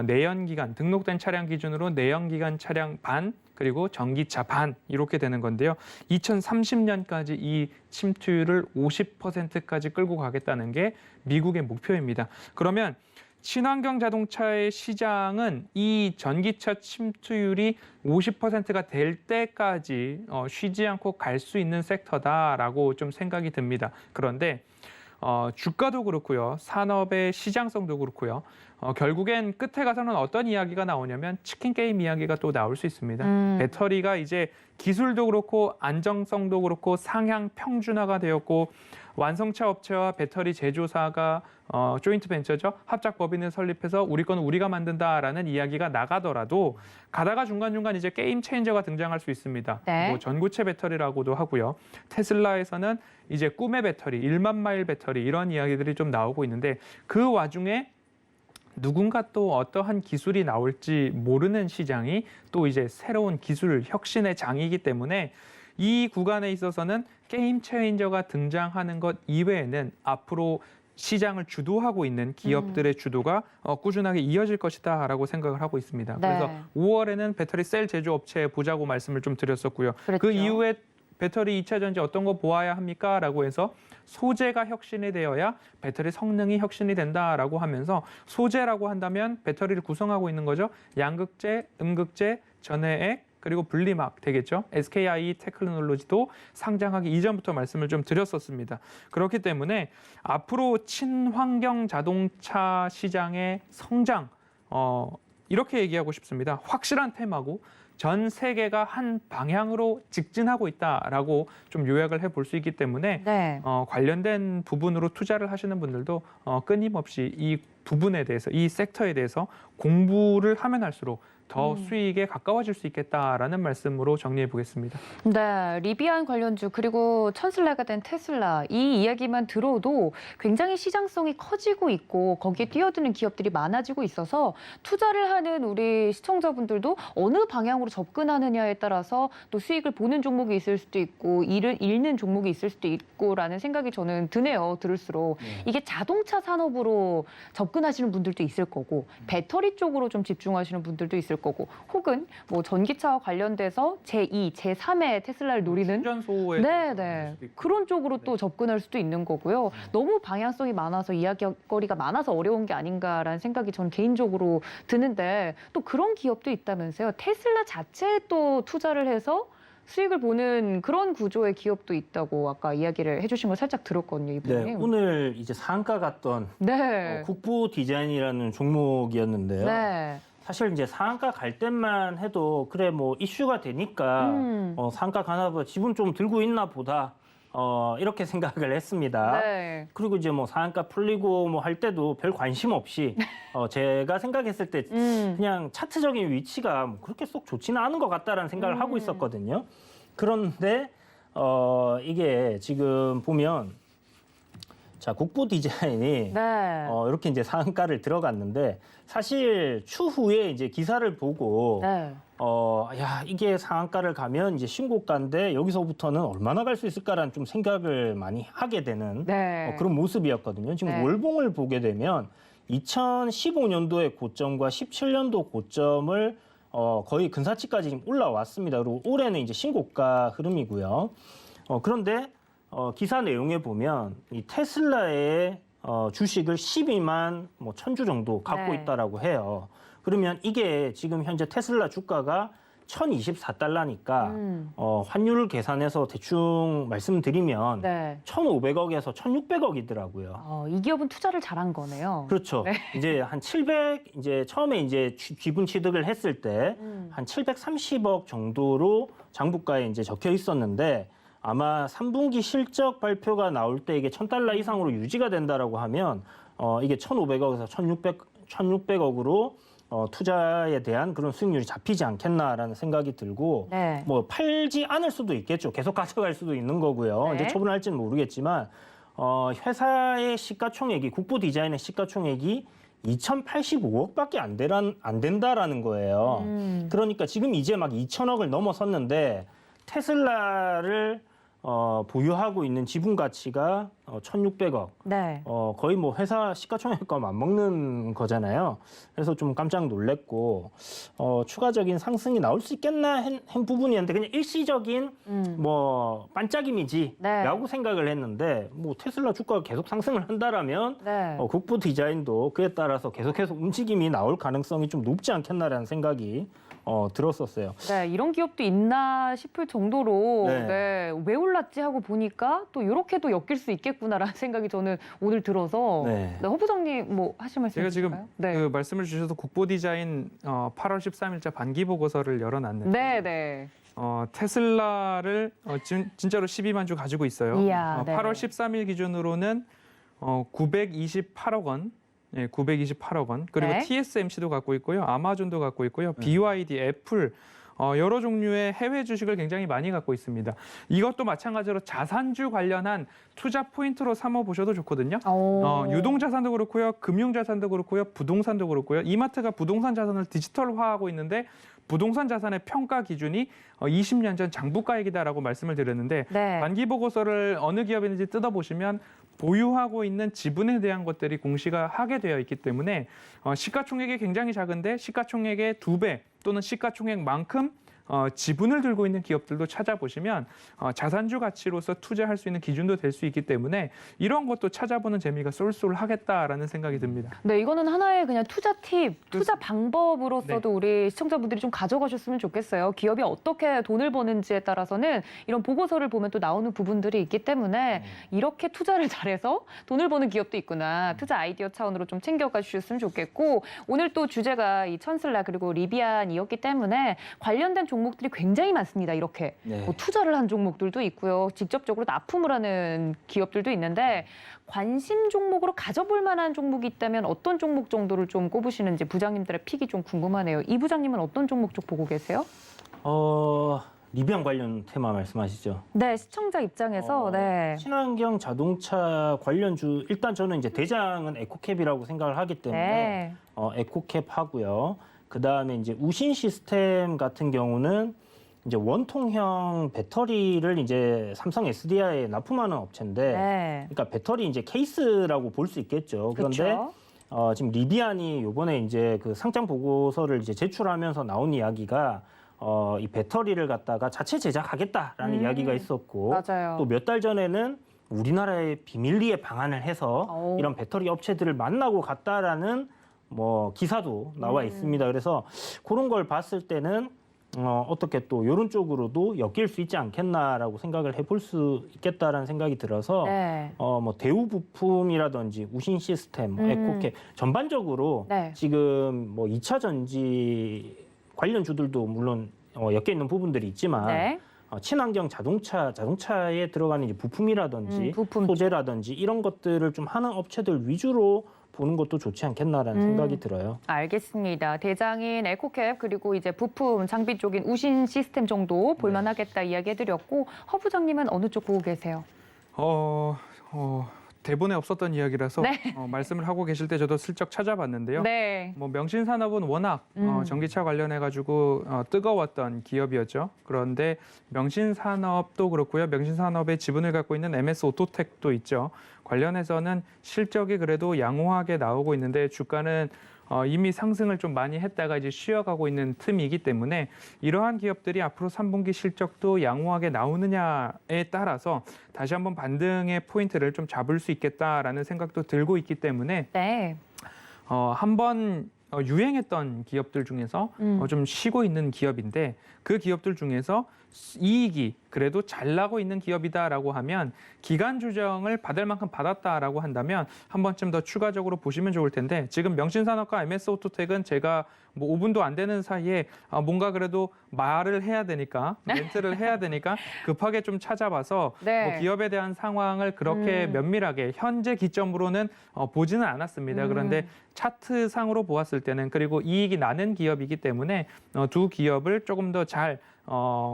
내연기관 등록된 차량 기준으로 내연기관 차량 반 그리고 전기차 반 이렇게 되는 건데요. 2030년까지 이 침투율을 50%까지 끌고 가겠다는 게 미국의 목표입니다. 그러면 친환경 자동차의 시장은 이 전기차 침투율이 50%가 될 때까지 쉬지 않고 갈 수 있는 섹터다라고 좀 생각이 듭니다. 그런데 주가도 그렇고요. 산업의 시장성도 그렇고요. 결국엔 끝에 가서는 어떤 이야기가 나오냐면 치킨 게임 이야기가 또 나올 수 있습니다. 배터리가 이제 기술도 그렇고 안정성도 그렇고 상향 평준화가 되었고 완성차 업체와 배터리 제조사가 조인트 벤처죠. 합작 법인을 설립해서 우리 건 우리가 만든다라는 이야기가 나가더라도 가다가 중간중간 이제 게임 체인저가 등장할 수 있습니다. 네. 뭐 전고체 배터리라고도 하고요. 테슬라에서는 이제 꿈의 배터리, 1만 마일 배터리 이런 이야기들이 좀 나오고 있는데 그 와중에 누군가 또 어떠한 기술이 나올지 모르는 시장이 또 이제 새로운 기술 혁신의 장이기 때문에 이 구간에 있어서는 게임 체인저가 등장하는 것 이외에는 앞으로 시장을 주도하고 있는 기업들의 주도가 꾸준하게 이어질 것이다라고 생각을 하고 있습니다. 네. 그래서 5월에는 배터리 셀 제조업체에 보자고 말씀을 좀 드렸었고요. 그랬죠. 그 이후에 배터리 2차 전지 어떤 거 보아야 합니까? 라고 해서 소재가 혁신이 되어야 배터리 성능이 혁신이 된다라고 하면서 소재라고 한다면 배터리를 구성하고 있는 거죠. 양극재, 음극재, 전해액, 그리고 분리막 되겠죠. SKI 테크놀로지도 상장하기 이전부터 말씀을 좀 드렸었습니다. 그렇기 때문에 앞으로 친환경 자동차 시장의 성장, 이렇게 얘기하고 싶습니다. 확실한 테마고 전 세계가 한 방향으로 직진하고 있다라고 좀 요약을 해볼 수 있기 때문에 네. 관련된 부분으로 투자를 하시는 분들도 끊임없이 이 부분에 대해서, 이 섹터에 대해서 공부를 하면 할수록 더 수익에 가까워질 수 있겠다라는 말씀으로 정리해 보겠습니다. 네, 리비안 관련주 그리고 천슬라가 된 테슬라 이 이야기만 들어도 굉장히 시장성이 커지고 있고 거기에 뛰어드는 기업들이 많아지고 있어서 투자를 하는 우리 시청자분들도 어느 방향으로 접근하느냐에 따라서 또 수익을 보는 종목이 있을 수도 있고 잃는 종목이 있을 수도 있고라는 생각이 저는 드네요. 들을수록 이게 자동차 산업으로 접근하시는 분들도 있을 거고 배터리 쪽으로 좀 집중하시는 분들도 있을 거고 혹은 뭐 전기차와 관련돼서 제2, 제3의 테슬라를 노리는 충전소에 네네 그런 쪽으로 또 접근할 수도 있는 거고요. 너무 방향성이 많아서 이야기거리가 많아서 어려운 게 아닌가라는 생각이 저는 개인적으로 드는데 또 그런 기업도 있다면서요. 테슬라 자체에 또 투자를 해서 수익을 보는 그런 구조의 기업도 있다고 아까 이야기를 해주신 걸 살짝 들었거든요, 이분이. 네, 오늘 이제 상가 갔던 네. 국부 디자인이라는 종목이었는데요. 네. 사실 이제 상가 갈 때만 해도 그래 뭐 이슈가 되니까 상가 가나 보다 지분 좀 들고 있나 보다 이렇게 생각을 했습니다. 네. 그리고 이제 뭐 상한가 풀리고 뭐 할 때도 별 관심 없이 제가 생각했을 때 그냥 차트적인 위치가 뭐 그렇게 쏙 좋지는 않은 것 같다라는 생각을 하고 있었거든요. 그런데 이게 지금 보면 자 국부 디자인이 네. 이렇게 이제 상한가를 들어갔는데 사실 추후에 이제 기사를 보고 네. 야 이게 상한가를 가면 이제 신고가인데 여기서부터는 얼마나 갈 수 있을까라는 좀 생각을 많이 하게 되는 네. 그런 모습이었거든요. 지금 네. 월봉을 보게 되면 2015년도의 고점과 17년도 고점을 거의 근사치까지 지금 올라왔습니다. 그리고 올해는 이제 신고가 흐름이고요. 그런데 기사 내용에 보면 이 테슬라의 주식을 12만 뭐 1,000주 정도 갖고 네. 있다라고 해요. 그러면 이게 지금 현재 테슬라 주가가 1,024달러니까 환율을 계산해서 대충 말씀드리면 네. 1,500억에서 1,600억이더라고요. 이 기업은 투자를 잘한 거네요. 그렇죠. 네. 이제 한 700, 이제 처음에 이제 지분 취득을 했을 때 한 730억 정도로 장부가에 이제 적혀 있었는데 아마 3분기 실적 발표가 나올 때 이게 1,000달러 이상으로 유지가 된다라고 하면 이게 1,500억에서 1,600억으로 투자에 대한 그런 수익률이 잡히지 않겠나라는 생각이 들고 네. 뭐 팔지 않을 수도 있겠죠. 계속 가져갈 수도 있는 거고요. 네. 이제 처분할지는 모르겠지만 회사의 시가총액이 국부 디자인의 시가총액이 2,085억밖에 안 된다라는 거예요. 그러니까 지금 이제 막 2,000억을 넘어섰는데 테슬라를 보유하고 있는 지분 가치가 1,600억. 네. 거의 뭐 회사 시가총액과 맞먹는 거잖아요. 그래서 좀 깜짝 놀랬고 추가적인 상승이 나올 수 있겠나 한 부분이었는데 그냥 일시적인 뭐 반짝임이지라고 생각을 했는데 뭐 테슬라 주가가 계속 상승을 한다라면 네. 국부 디자인도 그에 따라서 계속해서 움직임이 나올 가능성이 좀 높지 않겠나라는 생각이 들었었어요. 네, 이런 기업도 있나 싶을 정도로 네. 네, 왜 올랐지 하고 보니까 또 이렇게도 엮일 수 있겠구나라는 생각이 저는 오늘 들어서 네. 허 부장님 뭐 하실 말씀 제가 있을까요? 지금 그 말씀을 주셔서 국보 디자인 8월 13일자 반기 보고서를 열어놨는데 네, 네. 테슬라를 진짜로 12만 주 가지고 있어요. 이야, 네. 8월 13일 기준으로는 928억 원. 예, 928억 원. 그리고 네. TSMC도 갖고 있고요. 아마존도 갖고 있고요. BYD, 애플 여러 종류의 해외 주식을 굉장히 많이 갖고 있습니다. 이것도 마찬가지로 자산주 관련한 투자 포인트로 삼아 보셔도 좋거든요. 유동 자산도 그렇고요. 금융 자산도 그렇고요. 부동산도 그렇고요. 이마트가 부동산 자산을 디지털화하고 있는데 부동산 자산의 평가 기준이 20년 전 장부가액이다라고 말씀을 드렸는데 네. 만기 보고서를 어느 기업인지 뜯어보시면 보유하고 있는 지분에 대한 것들이 공시가 하게 되어 있기 때문에 시가총액이 굉장히 작은데 시가총액의 2배 또는 시가총액만큼 지분을 들고 있는 기업들도 찾아보시면 자산주 가치로서 투자할 수 있는 기준도 될 수 있기 때문에 이런 것도 찾아보는 재미가 쏠쏠하겠다라는 생각이 듭니다. 네, 이거는 하나의 그냥 투자 팁, 투자 방법으로서도 네. 우리 시청자분들이 좀 가져가셨으면 좋겠어요. 기업이 어떻게 돈을 버는지에 따라서는 이런 보고서를 보면 또 나오는 부분들이 있기 때문에 이렇게 투자를 잘해서 돈을 버는 기업도 있구나. 투자 아이디어 차원으로 좀 챙겨가 주셨으면 좋겠고 오늘 또 주제가 이 천슬라 그리고 리비안이었기 때문에 관련된 종목들이 굉장히 많습니다. 이렇게 네. 뭐 투자를 한 종목들도 있고요. 직접적으로 납품을 하는 기업들도 있는데 관심 종목으로 가져볼 만한 종목이 있다면 어떤 종목 정도를 좀 꼽으시는지 부장님들의 픽이 좀 궁금하네요. 이 부장님은 어떤 종목 쪽 보고 계세요? 리비안 관련 테마 말씀하시죠? 네, 시청자 입장에서 네. 친환경 자동차 관련주 일단 저는 이제 대장은 에코캡이라고 생각을 하기 때문에 네. 에코캡 하고요. 그 다음에 이제 우신 시스템 같은 경우는 이제 원통형 배터리를 이제 삼성 SDI에 납품하는 업체인데, 네. 그러니까 배터리 이제 케이스라고 볼 수 있겠죠. 그런데 그렇죠. 지금 리비안이 요번에 이제 그 상장 보고서를 이제 제출하면서 나온 이야기가 이 배터리를 갖다가 자체 제작하겠다라는 이야기가 있었고, 맞아요. 또 몇 달 전에는 우리나라에 비밀리에 방한을 해서 오. 이런 배터리 업체들을 만나고 갔다라는 뭐 기사도 나와 있습니다. 그래서 그런 걸 봤을 때는 어떻게 또 이런 쪽으로도 엮일 수 있지 않겠나라고 생각을 해볼 수 있겠다라는 생각이 들어서 네. 뭐 대우 부품이라든지 우신 시스템, 에코캡 전반적으로 네. 지금 뭐 2차 전지 관련주들도 물론 엮여 있는 부분들이 있지만 네. 친환경 자동차에 들어가는 이제 부품이라든지 부품. 소재라든지 이런 것들을 좀 하는 업체들 위주로 보는 것도 좋지 않겠나라는 생각이 들어요. 알겠습니다. 대장인 에코캡 그리고 이제 부품 장비 쪽인 우신 시스템 정도 볼만하겠다 이야기해드렸고 허 부장님은 어느 쪽 보고 계세요? 대본에 없었던 이야기라서 네. 말씀을 하고 계실 때 저도 슬쩍 찾아봤는데요. 네. 뭐 명신산업은 워낙 전기차 관련해가지고 뜨거웠던 기업이었죠. 그런데 명신산업도 그렇고요. 명신산업의 지분을 갖고 있는 MS 오토텍도 있죠. 관련해서는 실적이 그래도 양호하게 나오고 있는데 주가는 이미 상승을 좀 많이 했다가 이제 쉬어가고 있는 틈이기 때문에 이러한 기업들이 앞으로 3분기 실적도 양호하게 나오느냐에 따라서 다시 한번 반등의 포인트를 좀 잡을 수 있겠다라는 생각도 들고 있기 때문에 네. 한번 유행했던 기업들 중에서 좀 쉬고 있는 기업인데 그 기업들 중에서 이익이 그래도 잘 나고 있는 기업이다라고 하면 기간 조정을 받을 만큼 받았다라고 한다면 한 번쯤 더 추가적으로 보시면 좋을 텐데 지금 명신산업과 MS 오토텍은 제가 뭐 5분도 안 되는 사이에 뭔가 그래도 말을 해야 되니까 멘트를 해야 되니까 급하게 좀 찾아봐서 네. 뭐 기업에 대한 상황을 그렇게 면밀하게 현재 기점으로는 보지는 않았습니다. 그런데 차트상으로 보았을 때는 그리고 이익이 나는 기업이기 때문에 두 기업을 조금 더 잘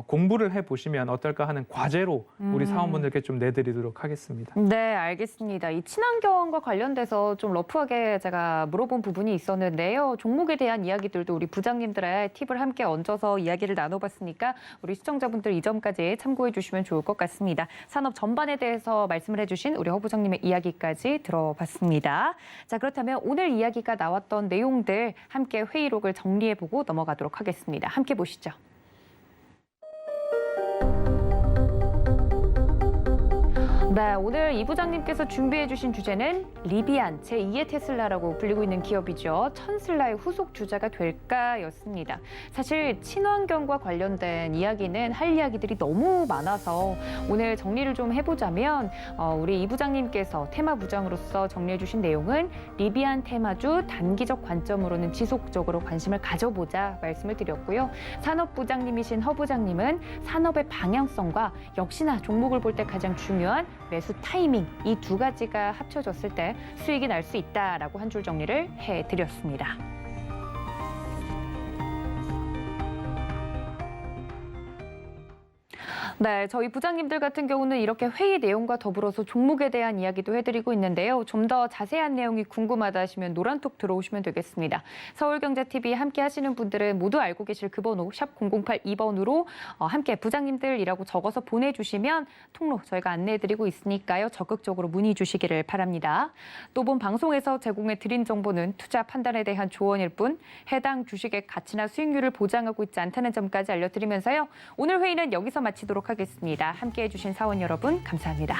공부를 해보시면 어떨까 어떨까 하는 과제로 우리 사원분들께 좀 내드리도록 하겠습니다. 네, 알겠습니다. 이 친환경과 관련돼서 좀 러프하게 제가 물어본 부분이 있었는데요. 종목에 대한 이야기들도 우리 부장님들의 팁을 함께 얹어서 이야기를 나눠봤으니까 우리 시청자분들 이 점까지 참고해 주시면 좋을 것 같습니다. 산업 전반에 대해서 말씀을 해주신 우리 허 부장님의 이야기까지 들어봤습니다. 자, 그렇다면 오늘 이야기가 나왔던 내용들 함께 회의록을 정리해보고 넘어가도록 하겠습니다. 함께 보시죠. 네, 오늘 이 부장님께서 준비해 주신 주제는 리비안, 제2의 테슬라라고 불리고 있는 기업이죠. 천슬라의 후속 주자가 될까였습니다. 사실 친환경과 관련된 이야기는 할 이야기들이 너무 많아서 오늘 정리를 좀 해보자면 우리 이 부장님께서 테마 부장으로서 정리해 주신 내용은 리비안 테마주 단기적 관점으로는 지속적으로 관심을 가져보자 말씀을 드렸고요. 산업부장님이신 허 부장님은 산업의 방향성과 역시나 종목을 볼 때 가장 중요한 매수 타이밍, 이 두 가지가 합쳐졌을 때 수익이 날 수 있다라고 한 줄 정리를 해드렸습니다. 네, 저희 부장님들 같은 경우는 이렇게 회의 내용과 더불어서 종목에 대한 이야기도 해드리고 있는데요. 좀 더 자세한 내용이 궁금하다 하시면 노란톡 들어오시면 되겠습니다. 서울경제TV 함께 하시는 분들은 모두 알고 계실 그 번호 샵 0082번으로 함께 부장님들이라고 적어서 보내주시면 통로 저희가 안내해드리고 있으니까요. 적극적으로 문의 주시기를 바랍니다. 또 본 방송에서 제공해드린 정보는 투자 판단에 대한 조언일 뿐 해당 주식의 가치나 수익률을 보장하고 있지 않다는 점까지 알려드리면서요. 오늘 회의는 여기서 마치도록 하겠습니다. 함께해 주신 사원 여러분 감사합니다.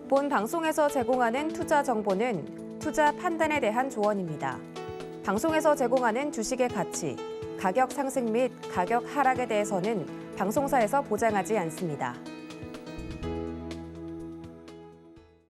본 방송에서 제공하는 투자 정보는 투자 판단에 대한 조언입니다. 방송에서 제공하는 주식의 가치, 가격 상승 및 가격 하락에 대해서는 방송사에서 보장하지 않습니다.